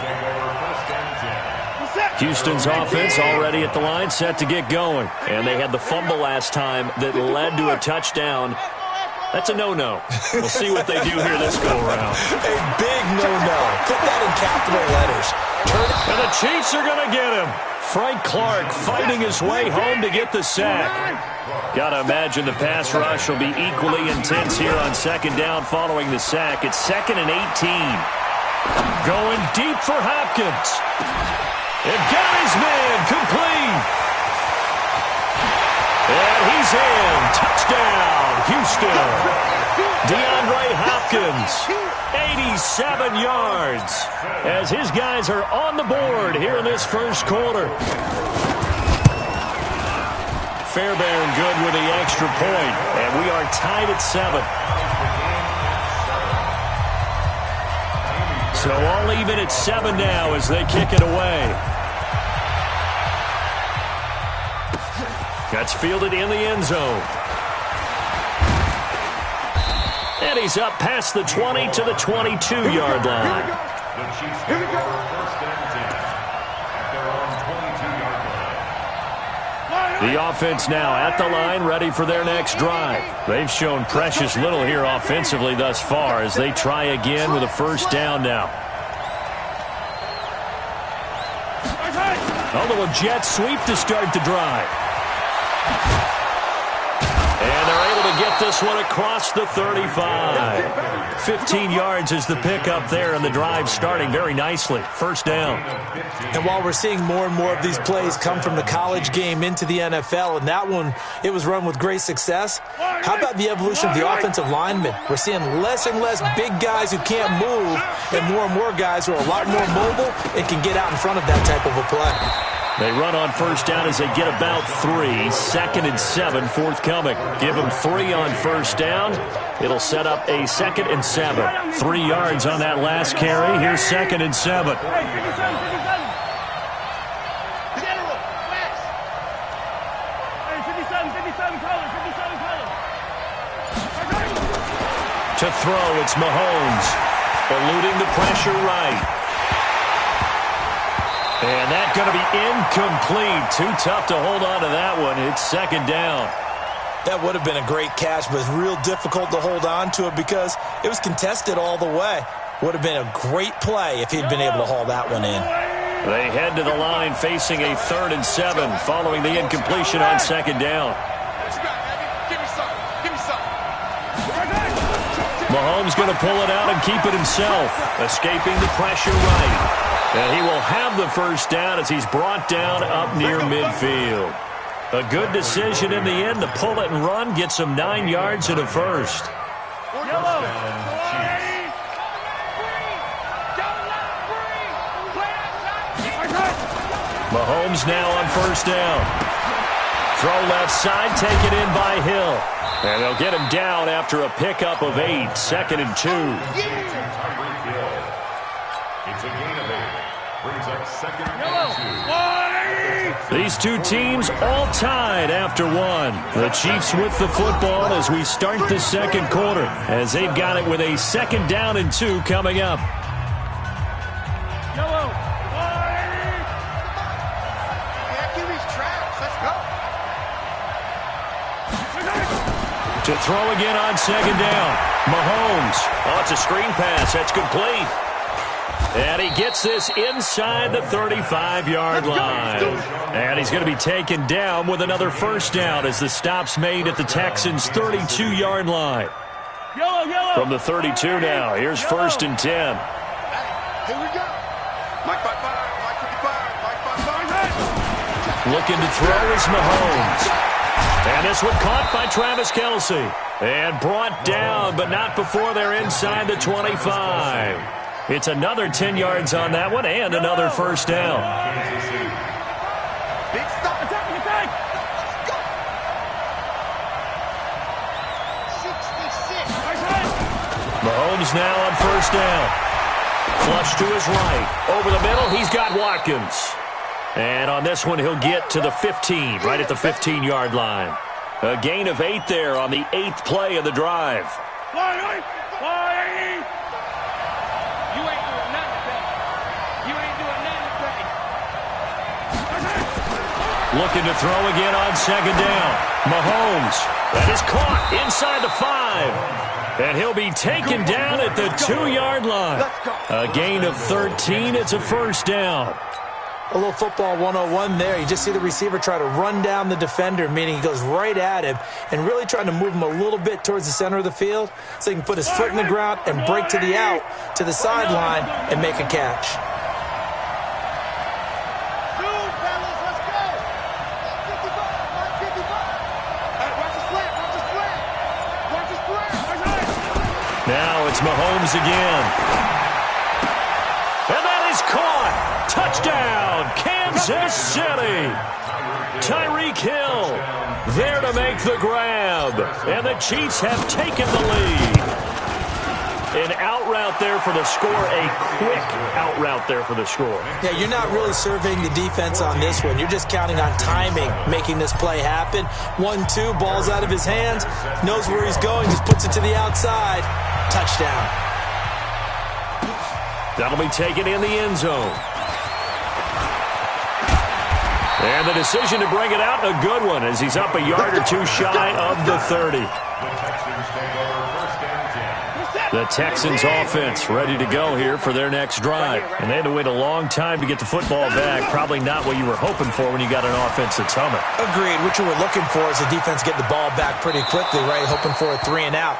S2: Houston's offense already at the line, set to get going. And they had the fumble last time that led to a touchdown. That's a no-no. We'll see what they do here this go-around.
S3: A big no-no. Put that in capital letters.
S2: And the Chiefs are going to get him. Frank Clark fighting his way home to get the sack. Got to imagine the pass rush will be equally intense here on 2nd down following the sack. It's 2nd and 18. Going deep for Hopkins. And got his man complete. And he's in. Touchdown, Houston. DeAndre Hopkins, 87 yards, as his guys are on the board here in this first quarter. Fairbairn good with the extra point, and we are tied at 7. So all even at 7 now as they kick it away. That's fielded in the end zone. And he's up past the 20 to the 22-yard line.
S4: Here we go.
S2: The offense now at the line, ready for their next drive. They've shown precious little here offensively thus far as they try again with a 1st down now. Although a jet sweep to start the drive. And they're able to get this one across the 35. 15 yards is the pickup there, and the drive starting very nicely. 1st down.
S3: And while we're seeing more and more of these plays come from the college game into the NFL, and that one, it was run with great success, how about the evolution of the offensive linemen? We're seeing less and less big guys who can't move, and more guys who are a lot more mobile and can get out in front of that type of a play.
S2: They run on 1st down as they get about 3. 2nd and 7 forthcoming. Give them 3 on 1st down. It'll set up a 2nd and 7. 3 yards on that last carry. Here's 2nd and 7. To throw, it's Mahomes. Eluding the pressure right. And that's going to be incomplete. Too tough to hold on to that one. It's 2nd down.
S3: That would have been a great catch, but it's real difficult to hold on to it because it was contested all the way. Would have been a great play if he'd been able to haul that one in.
S2: They head to the line facing a 3rd and 7 following the incompletion on 2nd down. Mahomes going to pull it out and keep it himself, escaping the pressure right. And he will have the first down as he's brought down up near midfield. A good decision in the end to pull it and run, gets him 9 yards and a first. Mahomes now on first down. Throw left side, taken in by Hill. And they'll get him down after a pickup of 8, 2nd and 2.
S6: It's a gain of 8. Brings up 2nd and 2.
S2: These two teams all tied after 1. The Chiefs with the football as we start the 2nd quarter, as they've got it with a 2nd down and 2 coming up. To throw again on 2nd down. Mahomes. Oh, it's a screen pass. That's complete. And he gets this inside the 35-yard line. And he's going to be taken down with another first down as the stop's made at the Texans' 32-yard line. From the 32 now, here's 1st and 10.
S4: Here we go. Mike 55, Mike 55, Mike 55.
S2: Looking to throw is Mahomes. And this one caught by Travis Kelce. And brought down, but not before they're inside the 25. It's another 10 yards on that one and another first down.
S4: Big stop. Attack, attack. Let's go. 66.
S2: Mahomes now on first down. Flush to his right. Over the middle, he's got Watkins. And on this one, he'll get to the 15, right at the 15-yard line. A gain of 8 there on the 8th play of the drive. Looking to throw again on 2nd down. Mahomes. That is caught inside the 5. And he'll be taken down at the 2-yard line. A gain of 13. It's a first down.
S3: A little football 101 there. You just see the receiver try to run down the defender, meaning he goes right at him and really trying to move him a little bit towards the center of the field so he can put his foot in the ground and break to the out, to the sideline, and make a catch.
S2: Now it's Mahomes again. And that is caught. Touchdown, Kansas City. Tyreek Hill there to make the grab. And the Chiefs have taken the lead. An out route there for the score. A quick out route there for the score.
S3: Yeah, you're not really surveying the defense on this one. You're just counting on timing, making this play happen. 1-2, ball's out of his hands. Knows where he's going, just puts it to the outside. Touchdown.
S2: That'll be taken in the end zone. And the decision to bring it out, a good one, as he's up a yard or two shy of the 30. The Texans offense ready to go here for their next drive. And they had to wait a long time to get the football back. Probably not what you were hoping for when you got an offense that's humming.
S3: Agreed. What you were looking for is the defense get the ball back pretty quickly, right? Hoping for a 3 and out.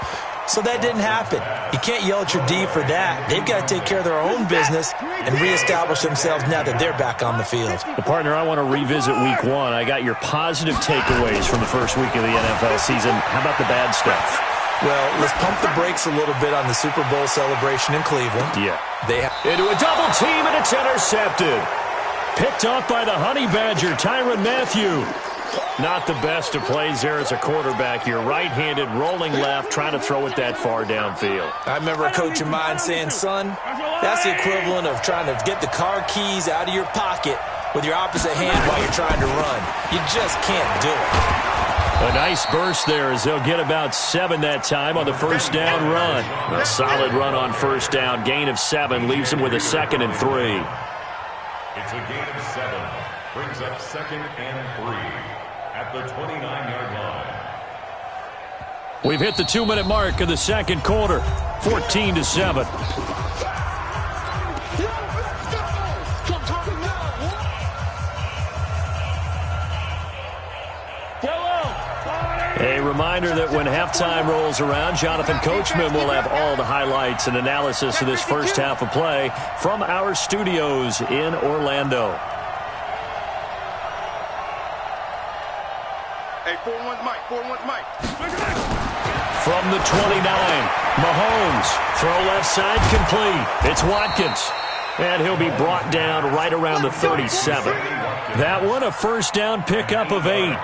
S3: So that didn't happen. You can't yell at your D for that. They've got to take care of their own business and reestablish themselves now that they're back on the field.
S2: The partner, I want to revisit week 1. I got your positive takeaways from the first week of the NFL season. How about the bad stuff?
S3: Well, let's pump the brakes a little bit on the Super Bowl celebration in Cleveland.
S2: Yeah. Into a double team, and it's intercepted. Picked off by the Honey Badger, Tyrann Mathieu. Not the best of plays there as a quarterback. You're right-handed, rolling left, trying to throw it that far downfield.
S3: I remember a coach of mine saying, son, that's the equivalent of trying to get the car keys out of your pocket with your opposite hand while you're trying to run. You just can't do it.
S2: A nice burst there as they'll get about 7 that time on the first down run. A solid run on first down. Gain of 7 leaves them with a 2nd and 3.
S6: It's a gain of 7. Brings up 2nd and 3 at the 29-yard line.
S2: We've hit the 2-minute mark of the second quarter. 14-7. reminder that when halftime rolls around, Jonathan Coachman will have all the highlights and analysis of this first half of play from our studios in Orlando.
S5: Hey, 4-1's Mike. 4-1's Mike.
S2: From the 29, Mahomes. Throw left side complete. It's Watkins. And he'll be brought down right around the 37. That one, a first down pickup of 8.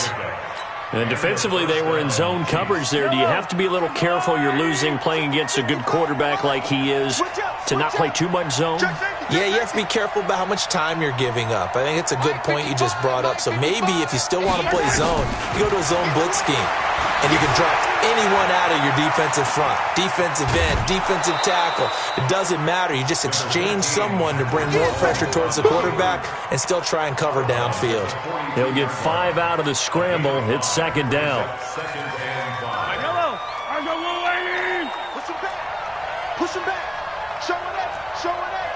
S2: And defensively, they were in zone coverage there. Do you have to be a little careful? You're losing playing against a good quarterback like he is to not play too much zone?
S3: Yeah, you have to be careful about how much time you're giving up. I think it's a good point you just brought up. So maybe if you still want to play zone, you go to a zone blitz scheme. And you can drop anyone out of your defensive front, defensive end, defensive tackle. It doesn't matter. You just exchange someone to bring more pressure towards the quarterback and still try and cover downfield.
S2: He'll get 5 out of the scramble. It's second down.
S5: Push him back. Push him back. Show it up. Show it up.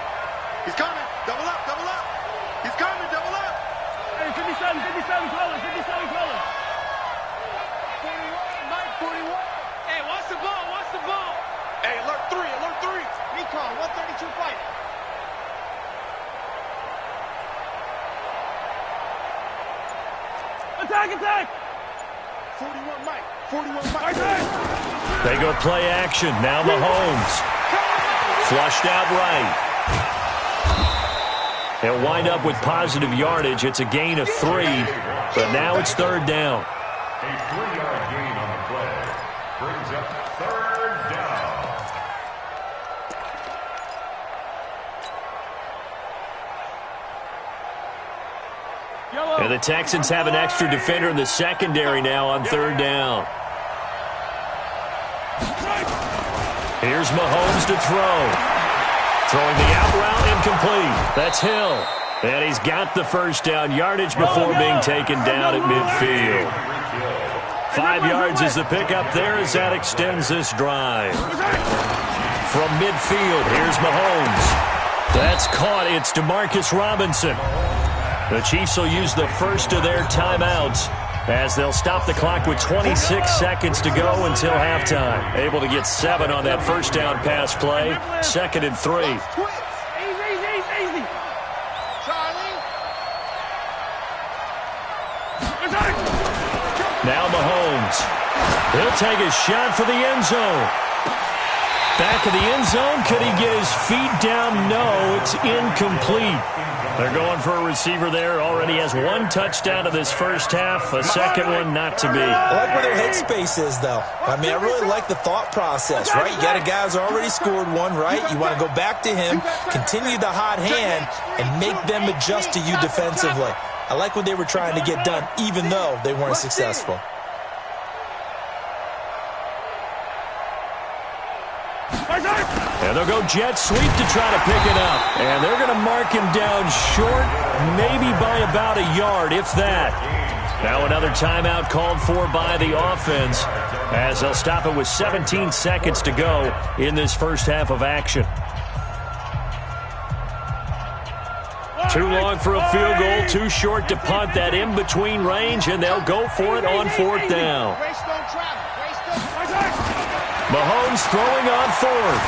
S5: He's coming. Double up. Double up. He's coming. Double up. Hey, 57. 57 colors. 57 colors. 41. Mike, 41. Hey, watch the ball. Watch the ball. Hey, alert 3. Alert 3. Recon. 132 fight. Attack, attack. 41 Mike. 41 Mike.
S2: They go play action. Now Mahomes. Flushed out right. He'll wind up with positive yardage. It's a gain of 3, but now it's third down.
S6: A 3-yard gain on the play brings up third down.
S2: And the Texans have an extra defender in the secondary now on third down. Here's Mahomes to throw. Throwing the out route incomplete. That's Hill. And he's got the first down yardage before being taken down at midfield. 5 yards is the pickup there as that extends this drive. From midfield, here's Mahomes. That's caught. It's DeMarcus Robinson. The Chiefs will use the first of their timeouts as they'll stop the clock with 26 seconds to go until halftime. Able to get 7 on that first down pass play. 2nd and 3.
S5: Easy. Charlie.
S2: Now Mahomes. He'll take a shot for the end zone. Back of the end zone. Could he get his feet down? No, it's incomplete. They're going for a receiver there. Already has 1 touchdown of this first half. A second one not to be.
S3: I like where their headspace is, though. I mean, I really like the thought process, right? You got a guy who's already scored 1, right? You want to go back to him, continue the hot hand, and make them adjust to you defensively. I like what they were trying to get done, even though they weren't successful.
S2: And they'll go jet sweep to try to pick it up. And they're going to mark him down short, maybe by about a yard, if that. Now another timeout called for by the offense as they'll stop it with 17 seconds to go in this first half of action. Too long for a field goal, too short to punt. That in-between range, and they'll go for it on 4th down. Mahomes throwing on 4th.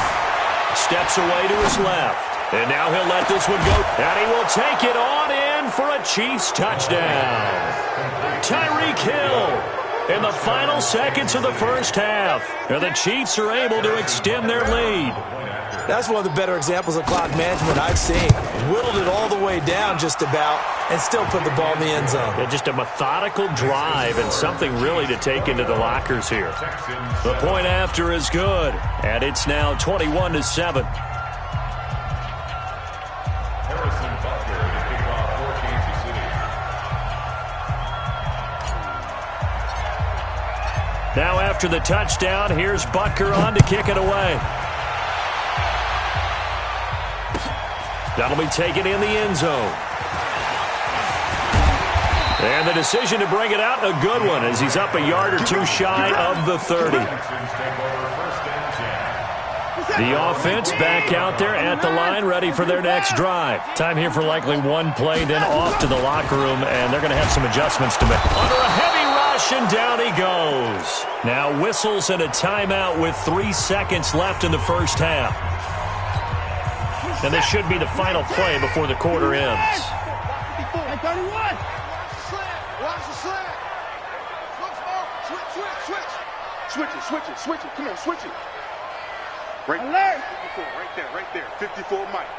S2: Steps away to his left. And now he'll let this one go. And he will take it on in for a Chiefs touchdown. Tyreek Hill in the final seconds of the first half. And the Chiefs are able to extend their lead.
S3: That's one of the better examples of clock management I've seen. Whittled it all the way down just about and still put the ball in the end zone.
S2: Yeah, just a methodical drive and something really to take into the lockers here. The point after is good, and it's now 21-7.
S6: Harrison Butker to kick off for Kansas City.
S2: Now after the touchdown, here's Butker on to kick it away. That'll be taken in the end zone. And the decision to bring it out, a good one, as he's up a yard or 2 shy of the 30. The offense back out there at the line, ready for their next drive. Time here for likely 1 play, then off to the locker room, and they're going to have some adjustments to make. Under a heavy rush, and down he goes. Now whistles and a timeout with 3 seconds left in the first half. And this should be the final play before the quarter ends.
S5: Hey, 31. Watch the slant. Switch it. Come on, switch it. Right there. 54, right there. 54, Mike.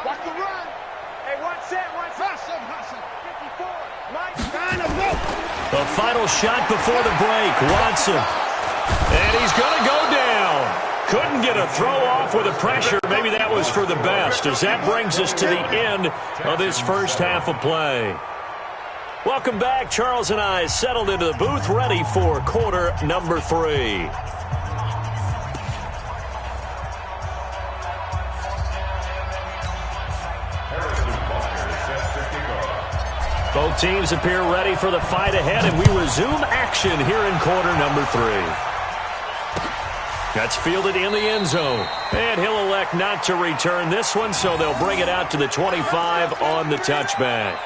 S5: Watch the run. Hey, one set. Hustle. 54, Mike.
S2: The final shot before the break. Watson. And he's going to go down. Couldn't get a throw off with the pressure. Maybe that was for the best, as that brings us to the end of this first half of play. Welcome back. Charles and I settled into the booth, ready for quarter number 3. Both teams appear ready for the fight ahead, and we resume action here in quarter number 3. That's fielded in the end zone. And he'll elect not to return this one, so they'll bring it out to the 25 on the touchback.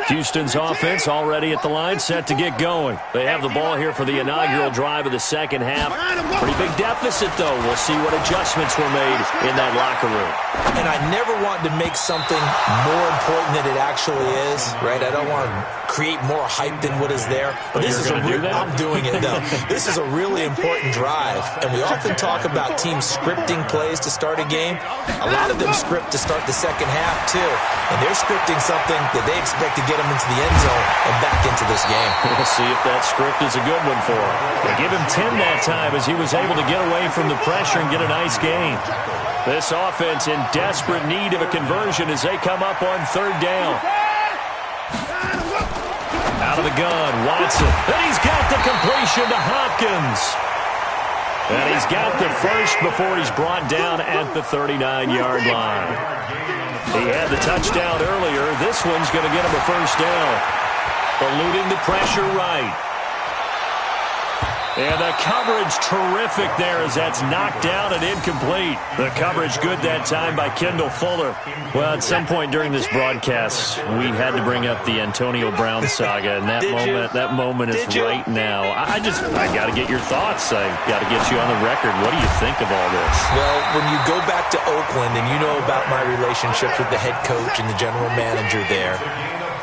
S2: Houston's offense already at the line, set to get going. They have the ball here for the inaugural drive of the second half. Pretty big deficit, though. We'll see what adjustments were made in that locker room.
S3: And I never want to make something more important than it actually is, right? I don't want to create more hype than what is there. But this is I'm doing it, though. This is a really important drive. And we often talk about teams scripting plays to start a game. A lot of them script to start the second half, too. And they're scripting something that they expect to get them into the end zone and back into this game.
S2: We'll see if that script is a good one for him. They give him 10 that time as he was able to get away from the pressure and get a nice gain. This offense in desperate need of a conversion as they come up on third down. Out of the gun, Watson. And he's got the completion to Hopkins. And he's got the first before he's brought down at the 39-yard line. He had the touchdown earlier. This one's going to get him a first down. Eluding the pressure right. And the coverage terrific there as that's knocked down and incomplete. The coverage good that time by Kendall Fuller. Well, at some point during this broadcast, we had to bring up the Antonio Brown saga, and that moment is right now. I got to get your thoughts. I got to get you on the record. What do you think of all this?
S3: Well, when you go back to Oakland, and you know about my relationships with the head coach and the general manager there,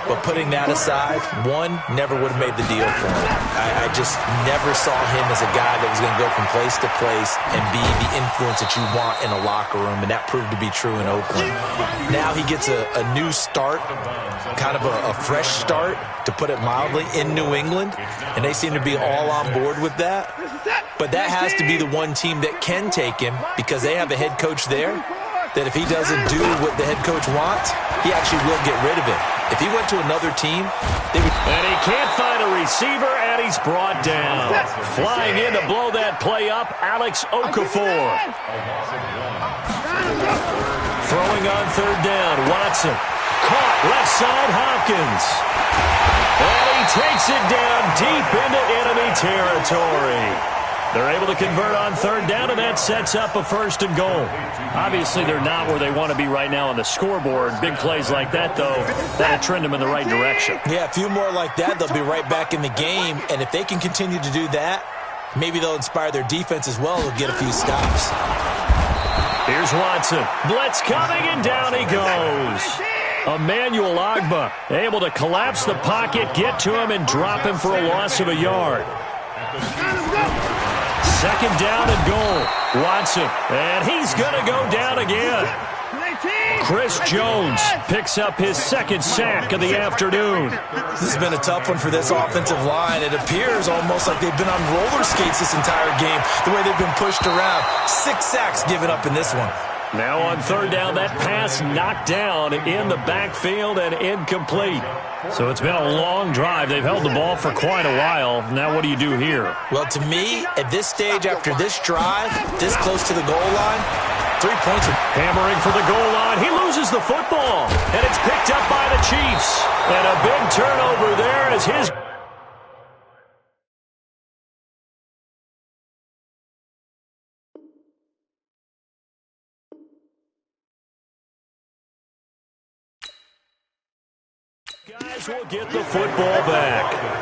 S3: but putting that aside, one, never would have made the deal for him. I just never saw him as a guy that was going to go from place to place and be the influence that you want in a locker room, and that proved to be true in Oakland. Now he gets a new start, kind of a fresh start, to put it mildly, in New England, and they seem to be all on board with that. But that has to be the one team that can take him, because they have a head coach there that if he doesn't do what the head coach wants, he actually will get rid of him. If he went to another team, they would...
S2: And he can't find a receiver, and he's brought down. Flying in to blow that play up, Alex Okafor. Throwing on third down, Watson. Caught, left side, Hopkins. And he takes it down deep into enemy territory. They're able to convert on third down, and that sets up a first and goal. Obviously, they're not where they want to be right now on the scoreboard. Big plays like that, though, that'll trend them in the right direction.
S3: Yeah, a few more like that, they'll be right back in the game. And if they can continue to do that, maybe they'll inspire their defense as well. They'll get a few stops.
S2: Here's Watson. Blitz coming, and down he goes. Emmanuel Ogbah able to collapse the pocket, get to him, and drop him for a loss of a yard. Second down and goal. Watson, and he's going to go down again. Chris Jones picks up his second sack of the afternoon.
S3: This has been a tough one for this offensive line. It appears almost like they've been on roller skates this entire game, the way they've been pushed around. 6 sacks given up in this one.
S2: Now on third down, that pass knocked down in the backfield and incomplete. So it's been a long drive. They've held the ball for quite a while. Now what do you do here?
S3: Well, to me, at this stage, after this drive, this close to the goal line, 3 points.
S2: Hammering for the goal line. He loses the football, and it's picked up by the Chiefs. And a big turnover there as his... Bears will get the football back.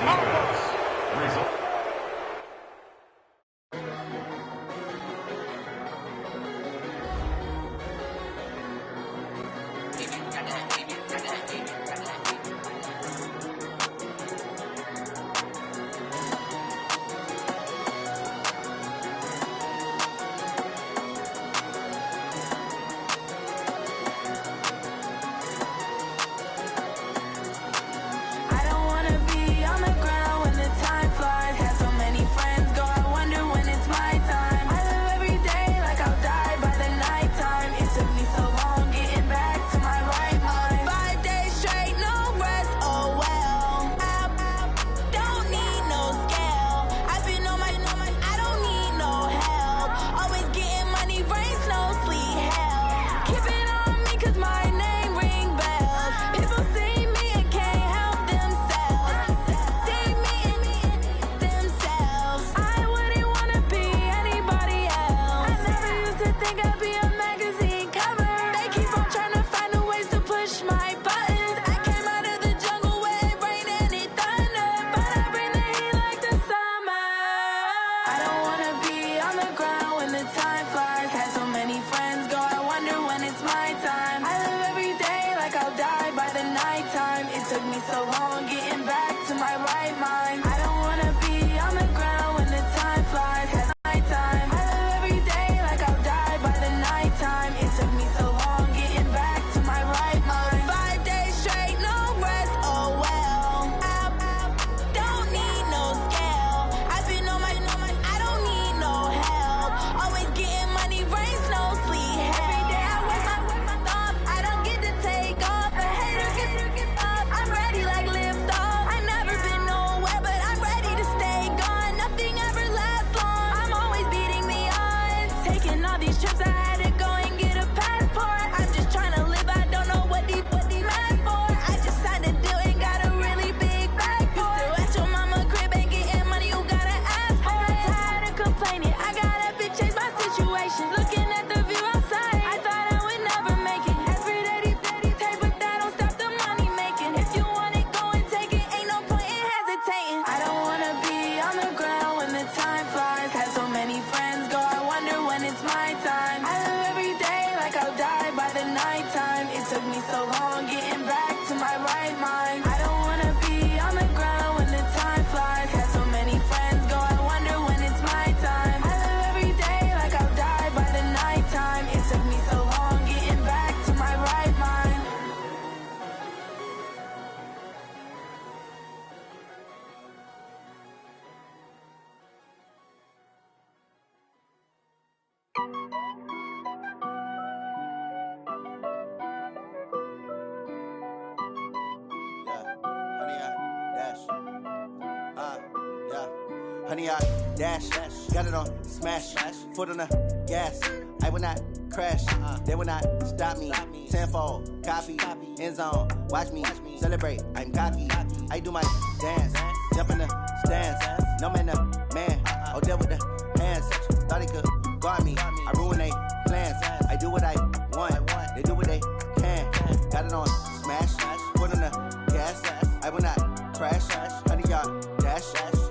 S7: Honey, I dash, got it on smash, foot on the gas. I will not crash, they will not stop me. Tenfold, copy, end zone, watch me celebrate. I'm cocky, I do my dance, jump in the stands. No man, the man, oh, deal with the hands. Thought he could guard me, I ruin they plans. I do what I want, they do what they can. Got it on smash, foot on the gas. I will not crash, honey, y'all dash,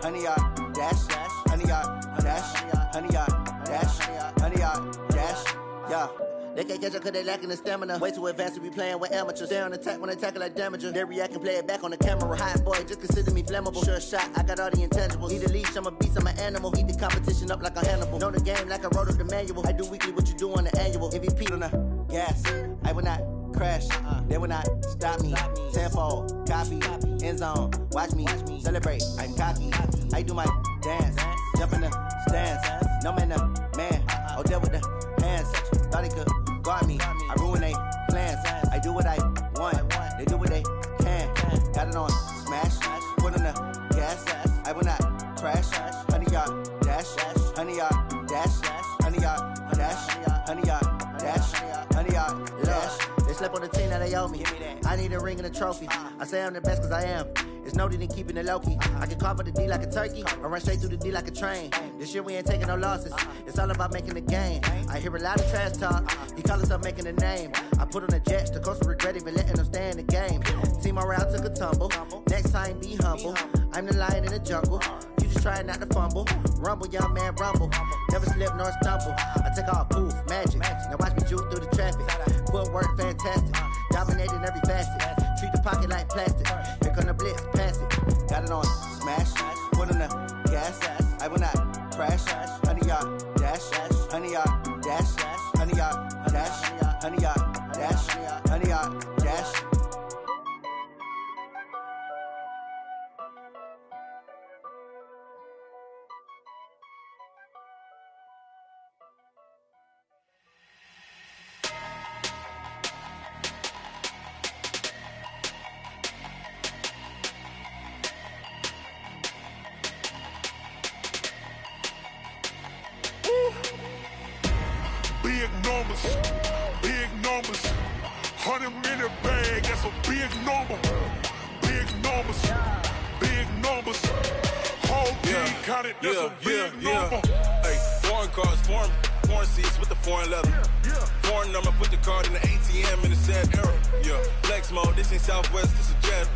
S7: honey, y'all dash, honey, y'all dash, honey, y'all dash, honey, y'all dash, yeah. They can't catch up cause they lacking the stamina. Way too advanced to be playing with amateurs. Stay on attack when I tackle like damager. They react and play it back on the camera. Hot boy, just consider me flammable. Sure shot, I got all the intangibles. Need a leash, I'm a beast, I'm an animal. Eat the competition up like a Hannibal. Know the game like I wrote up the manual. I do weekly what you do on the annual. MVP on the gas, I will not crash, they will not stop me. Tenfold, copy, end zone, watch me celebrate. I'm cocky, I do my dance, jump in the stands. No man, the man, oh, deal with the hands. Thought he could guard me, I ruin they plans. I do what I want, they do what they can. Got it on smash, foot on the gas. I will not crash, honey, y'all dash, honey, y'all dash, honey, y'all dash, honey, y'all dash, honey, y'all dash. They slept on the team, now they they owe me. I need a ring and a trophy. I say I'm the best cause I am. It's no need in keeping it low-key. I can carve up the D like a turkey or run straight through the D like a train. This year we ain't taking no losses. It's all about making the game. I hear a lot of trash talk. He call himself making a name. I put on the Jets. The coach regret even letting them stay in the game. Team morale took a tumble. Next time be humble. I'm the lion in the jungle. You just trying not to fumble. Rumble, young man, rumble. Never slip nor stumble. I take off, poof, magic. Now watch me juke through the traffic. Footwork fantastic. Dominating every facet. Treat the pocket like plastic. Here come the blitz, pass it. Got it on smash. Put on the gas. I will not crash. 100-yard dash. 100-yard dash. 100-yard dash. 100-yard dash. 100-yard dash.
S8: Big numbers, 100-minute bag, that's a big number. Big numbers, whole team counted, that's a big number.
S9: Hey, foreign cars, foreign seats with the foreign leather. Foreign number, put the card in the ATM in the sad era. Yeah, flex mode, this ain't Southwest, this a jet.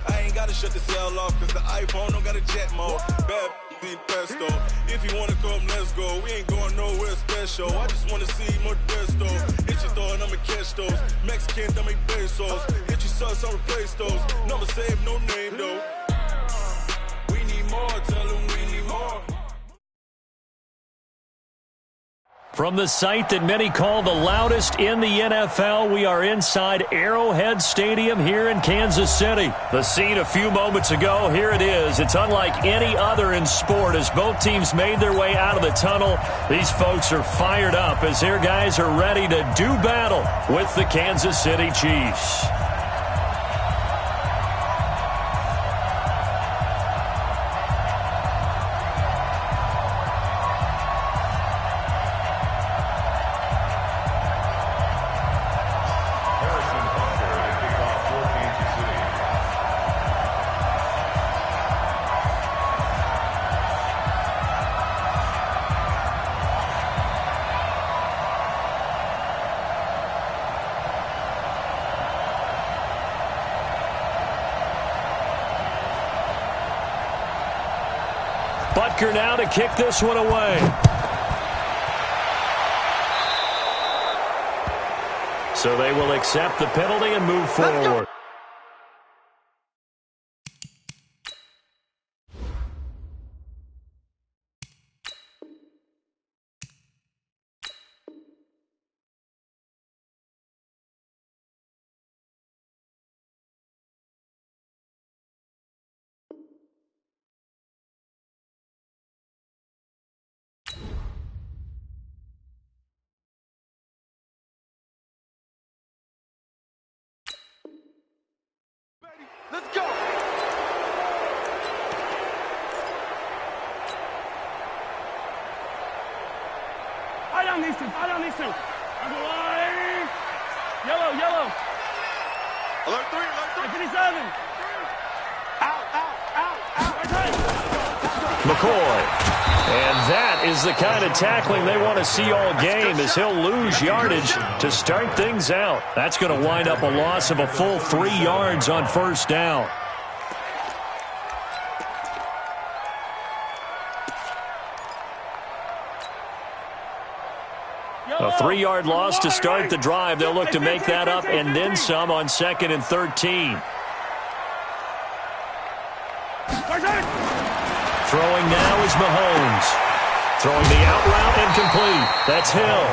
S9: I ain't gotta shut the cell off, cause the iPhone don't got a jet mode. Bad in pesto. If you wanna come, let's go. We ain't going nowhere special. I just wanna see Modesto. Hit your thought, I'ma catch those. Mexican, I make pesos. Hit your sus, I'll replace those. Number saved, no name though. We need more, tell them we need more.
S2: From the site that many call the loudest in the NFL, we are inside Arrowhead Stadium here in Kansas City. The scene a few moments ago, here it is. It's unlike any other in sport as both teams made their way out of the tunnel. These folks are fired up as their guys are ready to do battle with the Kansas City Chiefs. Butker now to kick this one away. So they will accept the penalty and move forward.
S5: Let's go. Eye on these two. Underline. Yellow. Alert 3. 57. Out.
S2: McCoy. And that is the kind of tackling they want to see all game as he'll lose yardage to start things out. That's going to wind up a loss of a full 3 yards on first down. A 3-yard loss to start the drive. They'll look to make that up and then some on 2nd and 13. Throwing now is Mahomes. Throwing the out route incomplete. That's Hill.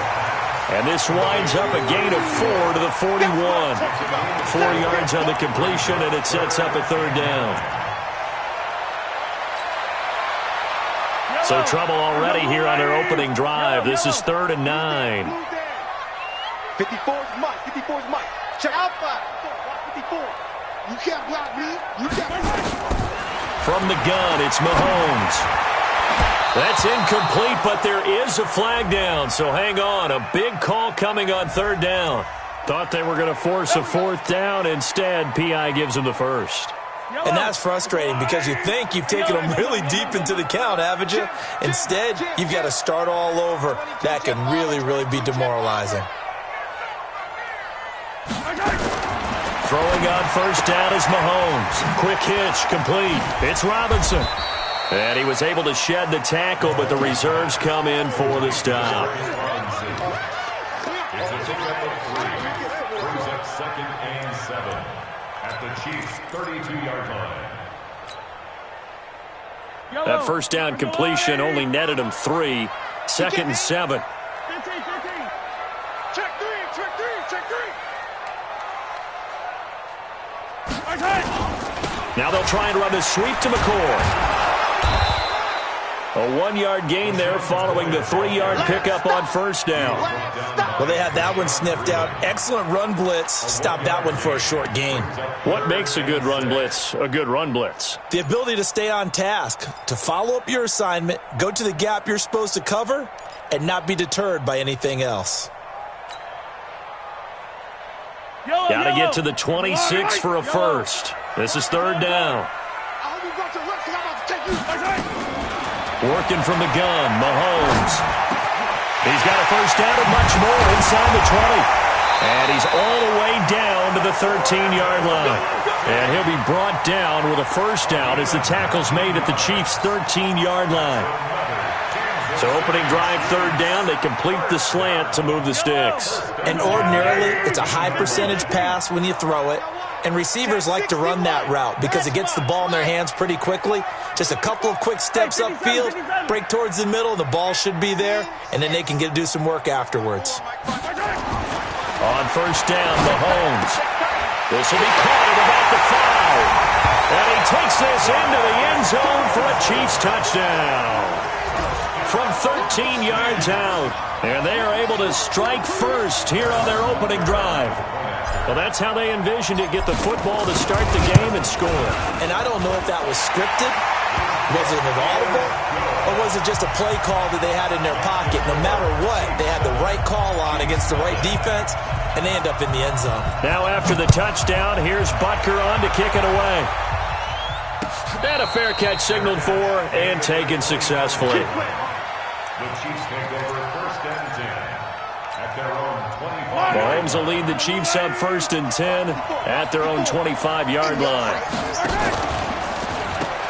S2: And this winds up a gain of 4 to the 41. 4 yards on the completion, and it sets up a 3rd down. So trouble already here on their opening drive. This is 3rd and 9.
S5: 54's Mike. Check out 54. You can't block me.
S2: From the gun, it's Mahomes. That's incomplete, but there is a flag down, so hang on. A big call coming on 3rd down. Thought they were going to force a fourth down. Instead, P.I. gives them the first.
S3: And that's frustrating because you think you've taken them really deep into the count, haven't you? Instead, you've got to start all over. That can really, really be demoralizing.
S2: Throwing on first down is Mahomes. Quick hitch, complete. It's Robinson. And he was able to shed the tackle, but the reserves come in for the stop.
S6: It's a pickup of 3. Brings up 2nd and 7 at the Chiefs' 32-yard line.
S2: That first down completion only netted him 3. 2nd and 7.
S4: 15. Check 3, check 3, check 3.
S2: Now they'll try and run a sweep to McCoy. A 1-yard gain there following the 3-yard pickup on first down.
S3: Well, they had that one sniffed out. Excellent run blitz. Stopped that one for a short gain.
S2: What makes a good run blitz a good run blitz?
S3: The ability to stay on task, to follow up your assignment, go to the gap you're supposed to cover, and not be deterred by anything else.
S2: Got to get to the 26 for a first. This is 3rd down. Working from the gun, Mahomes. He's got a first down and much more inside the 20. And he's all the way down to the 13-yard line. And he'll be brought down with a first down as the tackle's made at the Chiefs' 13-yard line. So opening drive, 3rd down, they complete the slant to move the sticks.
S3: And ordinarily, it's a high percentage pass when you throw it. And receivers like to run that route because it gets the ball in their hands pretty quickly. Just a couple of quick steps upfield, break towards the middle, the ball should be there, and then they can do some work afterwards.
S2: On first down, Mahomes. This will be caught at about the 5. And he takes this into the end zone for a Chiefs touchdown. From 13 yards out. And they are able to strike first here on their opening drive. Well, that's how they envisioned it, get the football to start the game and score.
S3: And I don't know if that was scripted, was it an audible, or was it just a play call that they had in their pocket? No matter what, they had the right call on against the right defense, and they end up in the end zone.
S2: Now after the touchdown, here's Butker on to kick it away. And a fair catch signaled for and taken successfully.
S6: The Chiefs take over 1st and 10 at their own 25.
S2: Mahomes will lead the Chiefs up 1st and 10 at their own 25-yard line.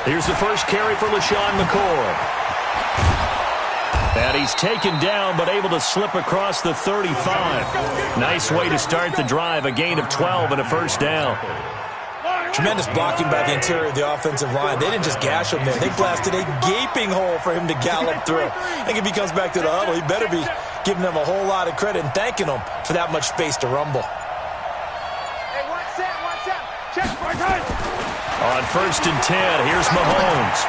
S2: Here's the first carry for LaShawn McCoy. And he's taken down but able to slip across the 35. Nice way to start the drive, a gain of 12 and a first down.
S3: Tremendous blocking by the interior of the offensive line. They didn't just gash him there. They blasted a gaping hole for him to gallop through. I think if he comes back to the huddle, he better be giving them a whole lot of credit and thanking them for that much space to rumble.
S4: Hey, one set. Check my time.
S2: On 1st and 10, here's Mahomes.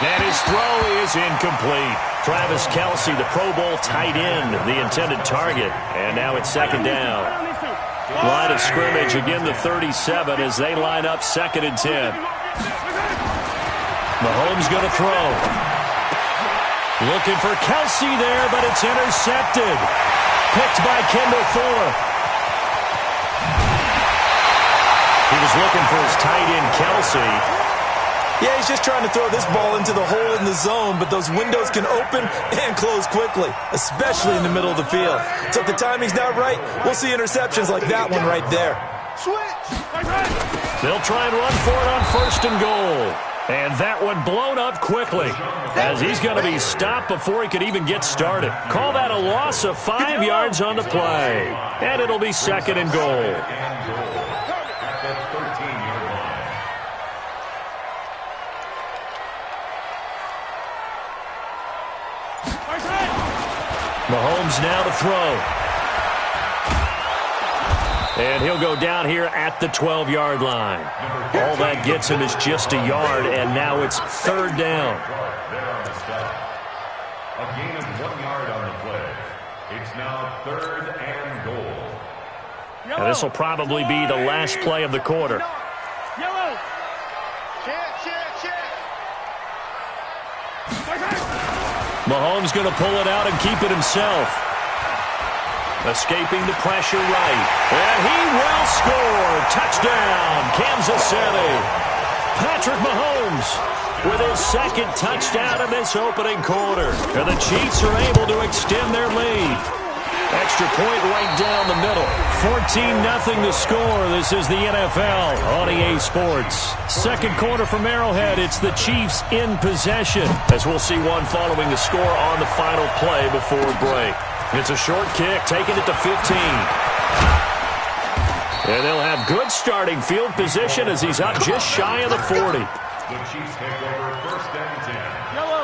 S2: And his throw is incomplete. Travis Kelce, the Pro Bowl tight end, the intended target. And now it's 2nd down. Line of scrimmage, again the 37 as they line up 2nd and 10. Mahomes going to throw. Looking for Kelce there, but it's intercepted. Picked by Kendall Thorpe. He was looking for his tight end, Kelce.
S3: Yeah, he's just trying to throw this ball into the hole in the zone, but those windows can open and close quickly, especially in the middle of the field. So if the timing's not right, we'll see interceptions like that one right there.
S2: They'll try and run for it on 1st and goal. And that one blown up quickly as he's going to be stopped before he could even get started. Call that a loss of 5 yards on the play. And it'll be 2nd and goal. Mahomes now to throw. And he'll go down here at the 12-yard line. All that gets him is just a yard, and now it's 3rd down.
S6: A gain of 1 yard on the play. It's now 3rd and goal.
S2: And this will probably be the last play of the quarter.
S4: Yellow. Check.
S2: Mahomes going to pull it out and keep it himself. Escaping the pressure right. And he will score. Touchdown, Kansas City. Patrick Mahomes with his second touchdown in this opening quarter. And the Chiefs are able to extend their lead. Extra point right down the middle. 14-0 the score. This is the NFL on EA Sports. Second quarter from Arrowhead. It's the Chiefs in possession, as we'll see one following the score on the final play before break. It's a short kick, taking it to 15. And they'll have good starting field position as he's up just shy of the 40.
S6: The Chiefs take over first and 10.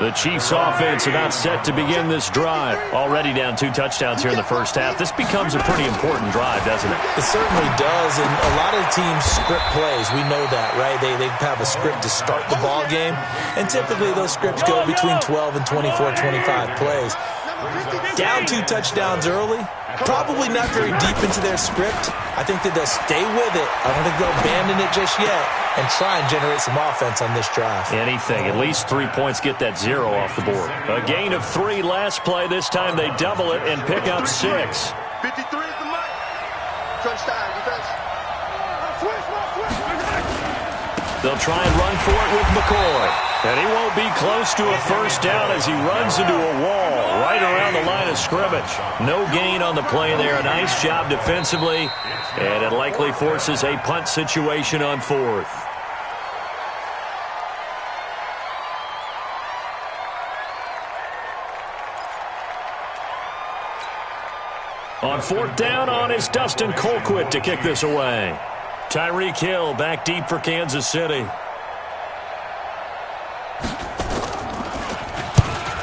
S2: The Chiefs offense about set to begin this drive. Already down 2 touchdowns here in the first half. This becomes a pretty important drive, doesn't it?
S3: It certainly does, and a lot of teams script plays. We know that, right? They have a script to start the ball game, and typically those scripts go between 12 and 24, 25 plays. Down 2 touchdowns early, probably not very deep into their script. I think that they'll stay with it. I don't think they'll abandon it just yet and try and generate some offense on this drive.
S2: Anything. At least 3 points, get that 0 off the board. A gain of 3 last play. This time they double it and pick up 6.
S5: 53 is the mark. Touchdown, defense.
S2: They'll try and run for it with McCoy. And he won't be close to a first down as he runs into a wall right around the line of scrimmage. No gain on the play there. A nice job defensively. And it likely forces a punt situation on 4th. On 4th down on is Dustin Colquitt to kick this away. Tyreek Hill back deep for Kansas City.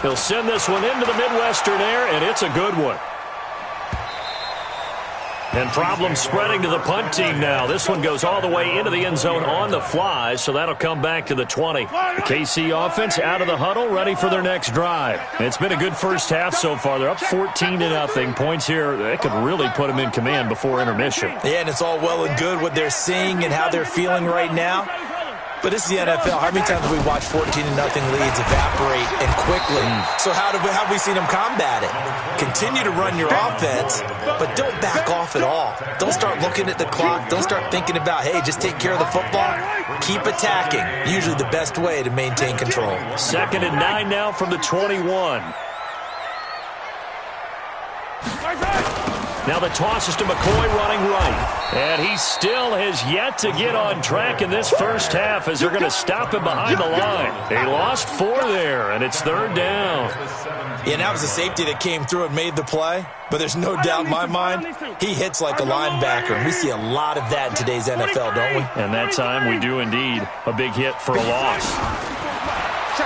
S2: He'll send this one into the Midwestern air, and it's a good one. And problems spreading to the punt team now. This one goes all the way into the end zone on the fly, so that'll come back to the 20. The KC offense out of the huddle, ready for their next drive. It's been a good first half so far. They're up 14-0. Points here, they could really put them in command before intermission.
S3: Yeah, and it's all well and good what they're seeing and how they're feeling right now. But this is the NFL. How many times have we watched 14-0 leads evaporate and quickly? So how have we seen them combat it? Continue to run your offense, but don't back off at all. Don't start looking at the clock. Don't start thinking about, hey, just take care of the football. Keep attacking. Usually the best way to maintain control.
S2: 2nd and 9 now from the 21. Now the toss is to McCoy running right. And he still has yet to get on track in this first half as they're going to stop him behind the line. They lost 4 there, and it's 3rd down.
S3: Yeah, that was a safety that came through and made the play. But there's no doubt in my mind, he hits like a linebacker. And we see a lot of that in today's NFL, don't we?
S2: And that time we do indeed. A big hit for a loss.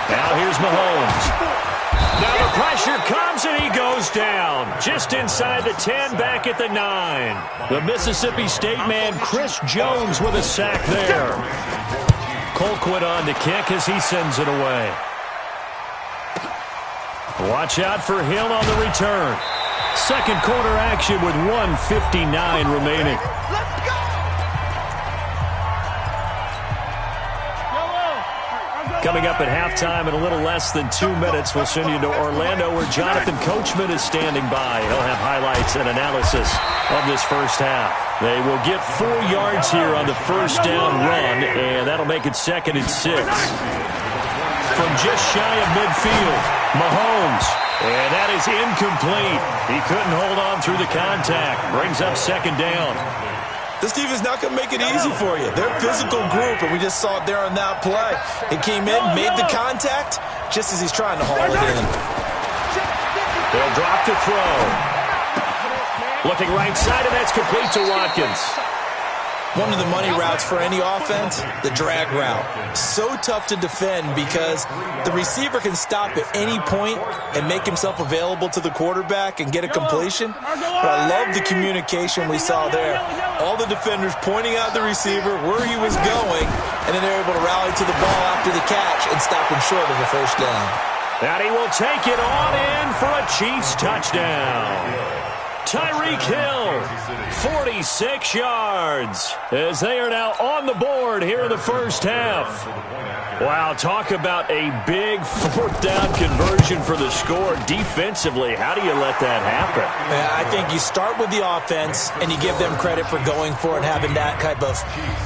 S2: Now here's Mahomes. Now the pressure comes and he goes down. Just inside the 10, back at the 9. The Mississippi State man, Chris Jones, with a sack there. Colquitt on to kick as he sends it away. Watch out for Hill on the return. Second quarter action with 1:59 remaining. Coming up at halftime in a little less than 2 minutes, we'll send you to Orlando where Jonathan Coachman is standing by. He'll have highlights and analysis of this first half. They will get 4 yards here on the first down run, and that'll make it 2nd and 6. From just shy of midfield, Mahomes. And that is incomplete. He couldn't hold on through the contact. Brings up 2nd down.
S3: This team is not going to make it easy for you. They're a physical group, and we just saw it there on that play. He came in, made the contact, just as he's trying to haul it in.
S2: They'll drop to throw. Looking right side, and that's complete to Watkins.
S3: One of the money routes for any offense, the drag route. So tough to defend because the receiver can stop at any point and make himself available to the quarterback and get a completion. But I love the communication we saw there. All the defenders pointing out the receiver, where he was going, and then they're able to rally to the ball after the catch and stop him short of the first down.
S2: And he will take it on in for a Chiefs touchdown. Tyreek Hill, 46 yards, as they are now on the board here in the first half. Wow, talk about a big fourth down conversion for the score. Defensively, how do you let that happen?
S3: Yeah, I think you start with the offense, and you give them credit for going for it and having that type of,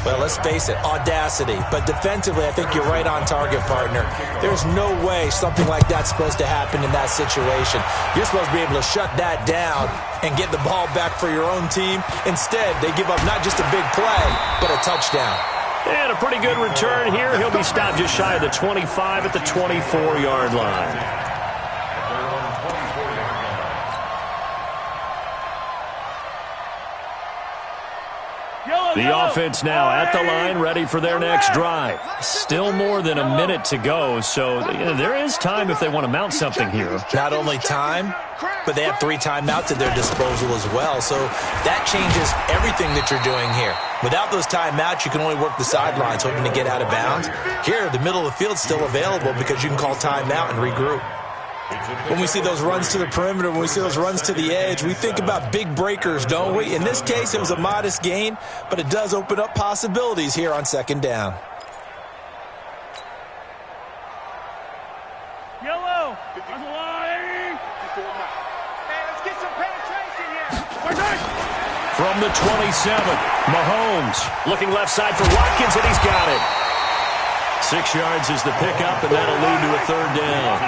S3: well, let's face it, audacity. But defensively, I think you're right on target, partner. There's no way something like that's supposed to happen in that situation. You're supposed to be able to shut that down and get the ball back for your own team. Instead, they give up not just a big play, but a touchdown.
S2: And a pretty good return here. He'll be stopped just shy of the 25 at the 24-yard line. The offense now at the line, ready for their next drive. Still more than a minute to go, so there is time if they want to mount something here.
S3: Not only time, but they have 3 timeouts at their disposal as well, so that changes everything that you're doing here. Without those timeouts, you can only work the sidelines, hoping to get out of bounds. Here, the middle of the field is still available because you can call timeout and regroup. When we see those runs to the perimeter, when we see those runs to the edge, we think about big breakers, don't we? In this case, it was a modest gain, but it does open up possibilities here on second down.
S4: Yellow. That's a line. Hey, let's get some penetration here.
S2: From the 27, Mahomes looking left side for Watkins, and he's got it. 6 yards is the pickup, and that'll lead to a third down.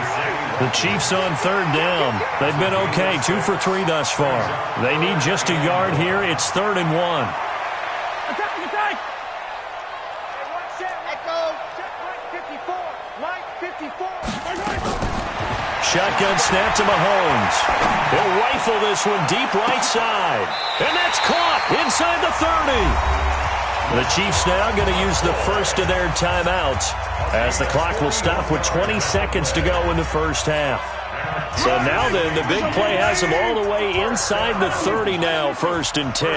S2: The Chiefs on third down. They've been okay, 2 for 3 thus far. They need just a yard here. It's 3rd and 1.
S4: Attack, attack. Hey, one set. Echo. Check line 54. Line 54.
S2: Shotgun snap to Mahomes. He'll rifle this one deep right side. And that's caught inside the 30. The Chiefs now going to use the first of their timeouts as the clock will stop with 20 seconds to go in the first half. So now then, the big play has them all the way inside the 30 now, 1st and 10.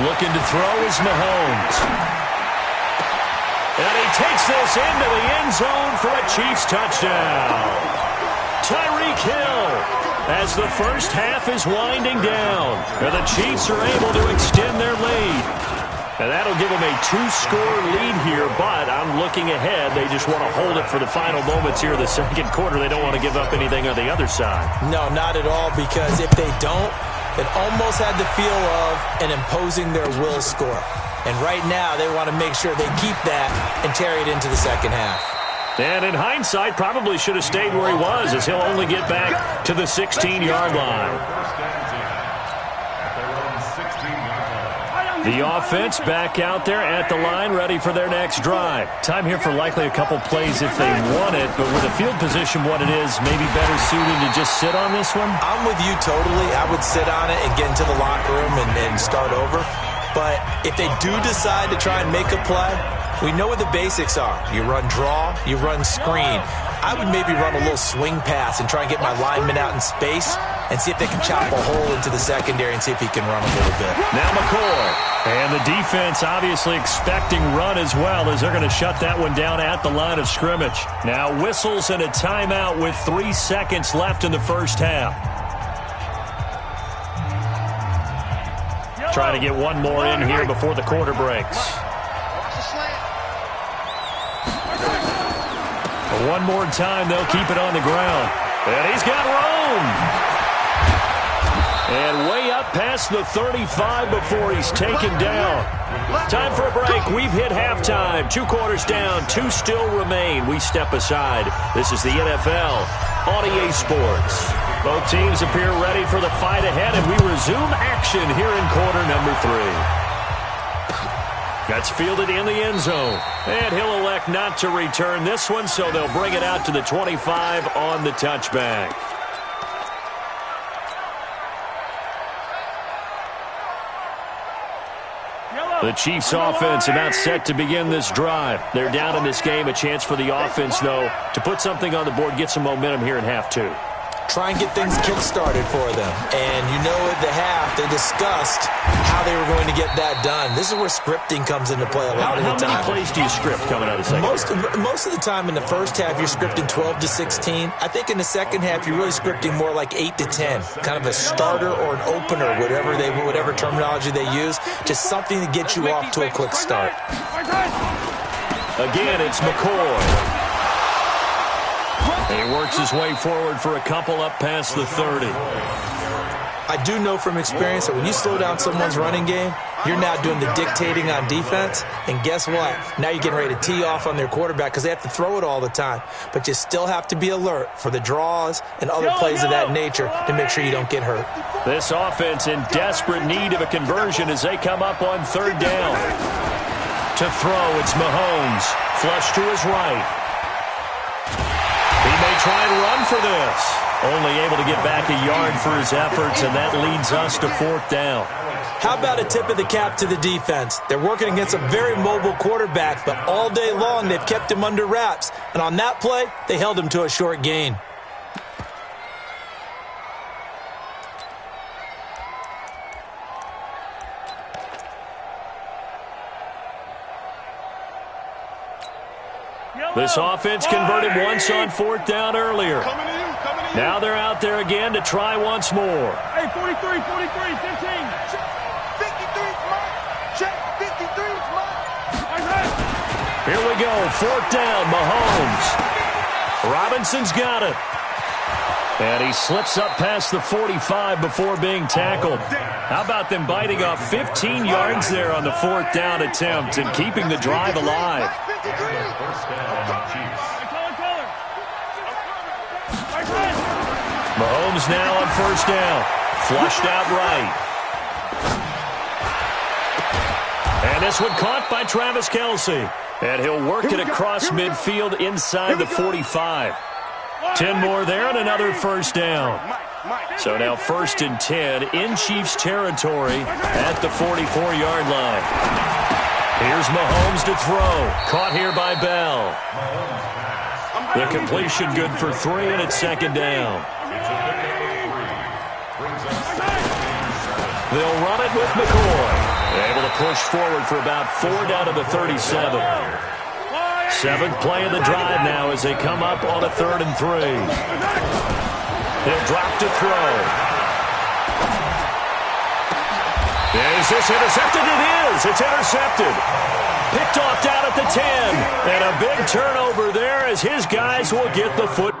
S2: Looking to throw is Mahomes. And he takes this into the end zone for a Chiefs touchdown. Tyreek Hill, as the first half is winding down, and the Chiefs are able to extend their lead. And that'll give them a 2-score lead here, but I'm looking ahead. They just want to hold it for the final moments here of the second quarter. They don't want to give up anything on the other side.
S3: No, not at all, because if they don't, it almost had the feel of an imposing their will score. And right now, they want to make sure they keep that and carry it into the second half.
S2: And in hindsight, probably should have stayed where he was, as he'll only get back to the 16-yard line. The offense back out there at the line, ready for their next drive. Time here for likely a couple plays if they want it, but with the field position what it is, maybe better suited to just sit on this one?
S3: I'm with you totally. I would sit on it and get into the locker room and start over. But if they do decide to try and make a play, we know what the basics are. You run draw, you run screen. I would maybe run a little swing pass and try and get my lineman out in space and see if they can chop a hole into the secondary and see if he can run a little bit.
S2: Now McCoy. And the defense obviously expecting run as well, as they're going to shut that one down at the line of scrimmage. Now whistles and a timeout with 3 seconds left in the first half. Trying to get one more in here before the quarter breaks. One more time, they'll keep it on the ground. And he's got room. And way up past the 35 before he's taken down. Time for a break. We've hit halftime. 2 quarters down. 2 still remain. We step aside. This is the NFL on EA Sports. Both teams appear ready for the fight ahead, and we resume action here in quarter number 3. That's fielded in the end zone. And he'll elect not to return this one, so they'll bring it out to the 25 on the touchback. The Chiefs offense about set to begin this drive. They're down in this game. A chance for the offense, though, to put something on the board, get some momentum here in half 2.
S3: try and get things kick-started for them. And you know at the half, they discussed how they were going to get that done. This is where scripting comes into play a lot of the time.
S2: How many plays do you script coming out of the second?
S3: Most of the time in the first half, you're scripting 12 to 16. I think in the second half, you're really scripting more like 8 to 10, kind of a starter or an opener, whatever terminology they use, just something to get you off to a quick start.
S2: Again, it's McCoy. He works his way forward for a couple up past the 30.
S3: I do know from experience that when you slow down someone's running game, you're now doing the dictating on defense. And guess what? Now you're getting ready to tee off on their quarterback because they have to throw it all the time. But you still have to be alert for the draws and other plays of that nature to make sure you don't get hurt.
S2: This offense in desperate need of a conversion as they come up on third down. To throw, it's Mahomes. Flush to his right. He may try and run for this. Only able to get back a yard for his efforts, and that leads us to fourth down.
S3: How about a tip of the cap to the defense? They're working against a very mobile quarterback, but all day long they've kept him under wraps. And on that play, they held him to a short gain.
S2: This offense converted once on fourth down earlier. Now they're out there again to try once more.
S4: Hey, 43, 15. Check. 53's mine. Check. 53's mine.
S2: Here we go. Fourth down, Mahomes. Robinson's got it. And he slips up past the 45 before being tackled. How about them biting off 15 yards there on the fourth down attempt and keeping the drive alive? Mahomes now on first down. Flushed out right. And this one caught by Travis Kelce. And he'll work it across midfield inside the 45. 10 more there and another first down. So now 1st and 10 in Chiefs territory at the 44-yard line. Here's Mahomes to throw. Caught here by Bell. The completion good for 3, and it's second down. They'll run it with McCoy. Able to push forward for about 4 down to the 37. 7th play of the drive now as they come up on a 3rd and 3. He'll drop to throw. Is this intercepted? It is. It's intercepted. Picked off down at the 10. And a big turnover there as his guys will get the foot.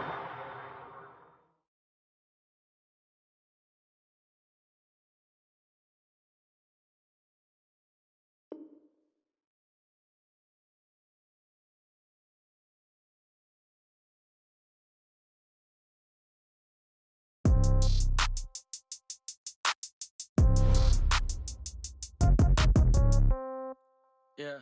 S1: Yeah.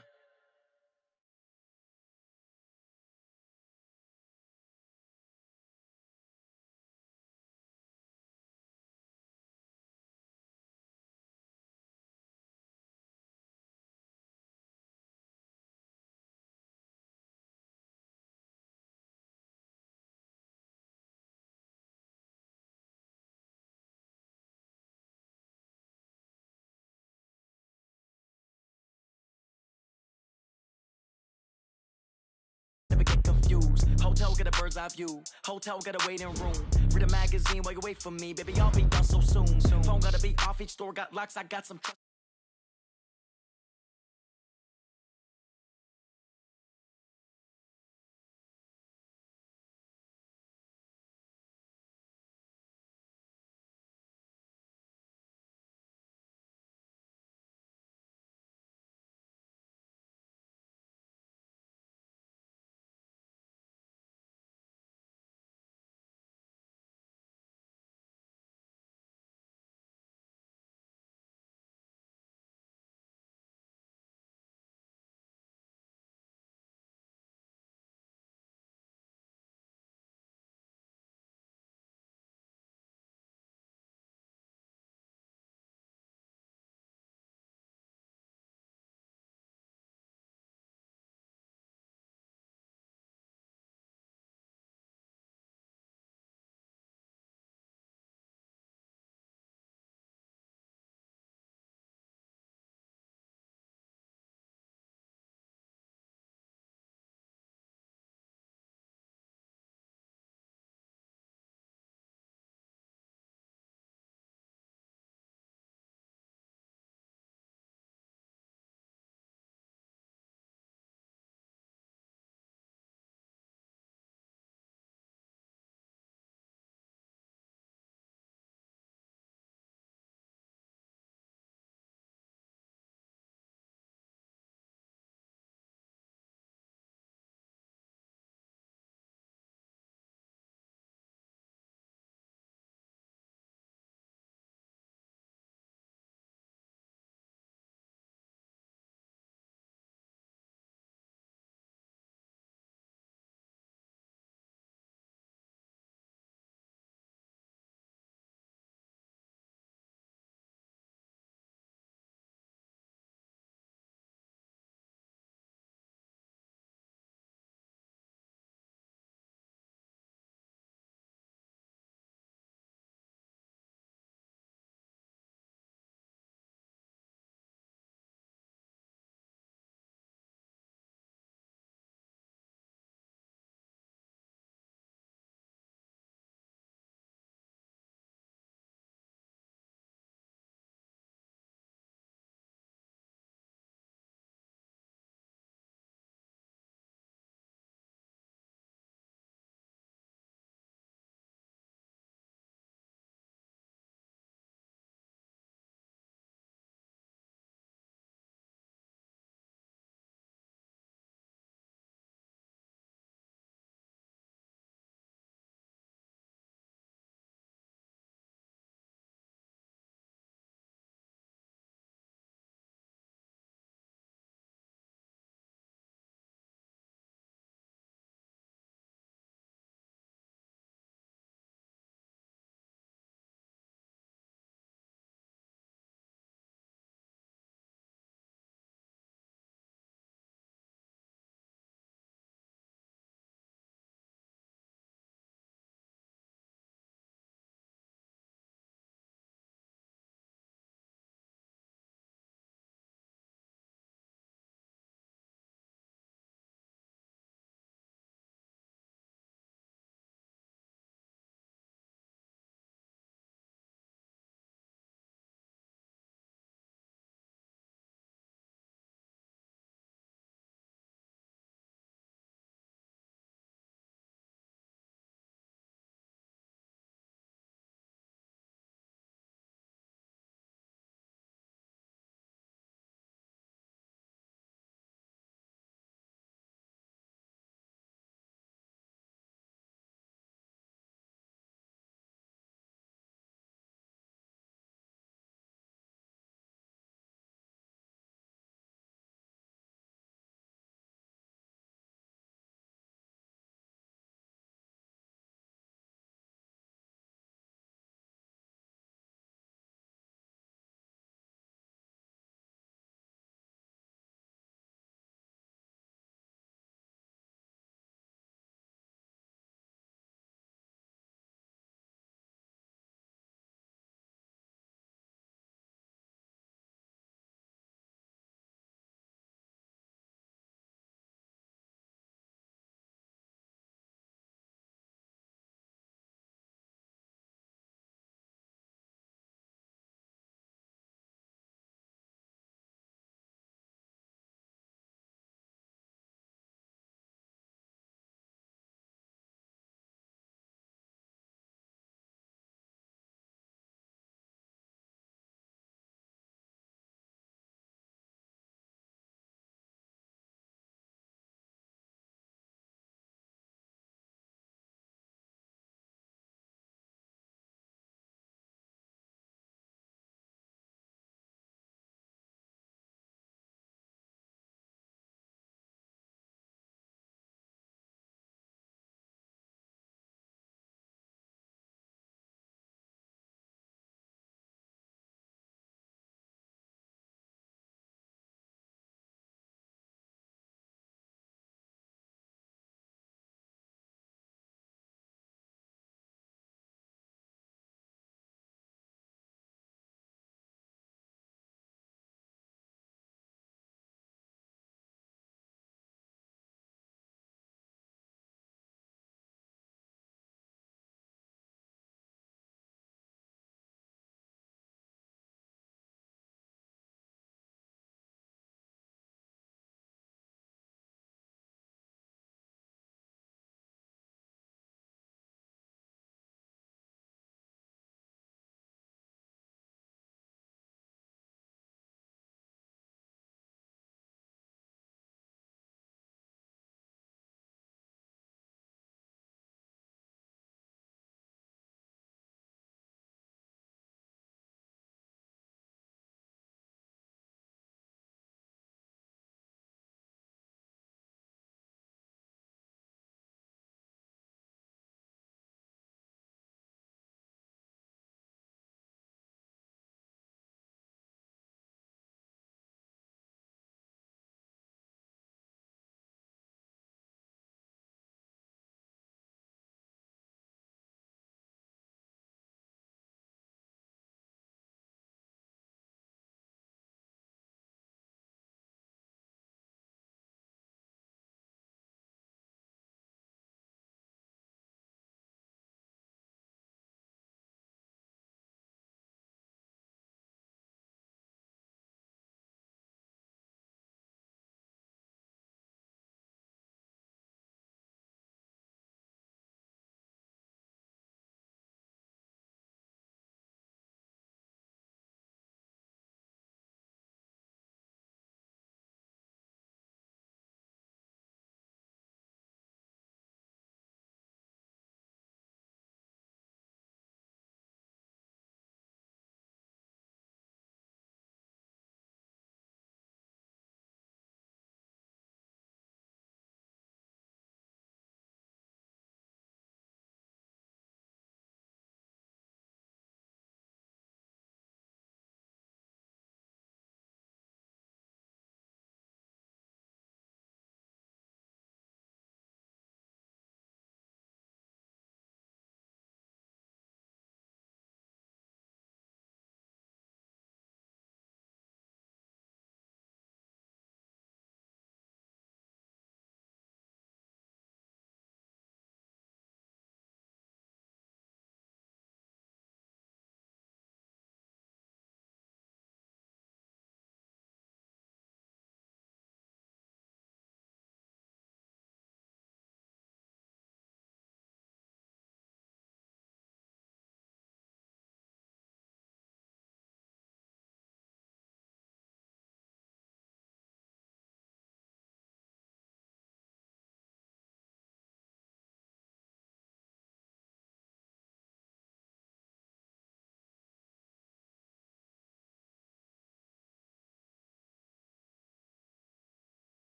S1: Never get confused. Hotel get a bird's eye view. Hotel got a waiting room. Read a magazine while you wait for me. Baby, I'll be done so soon. Phone gotta be off. Each store got locks. I got some trust.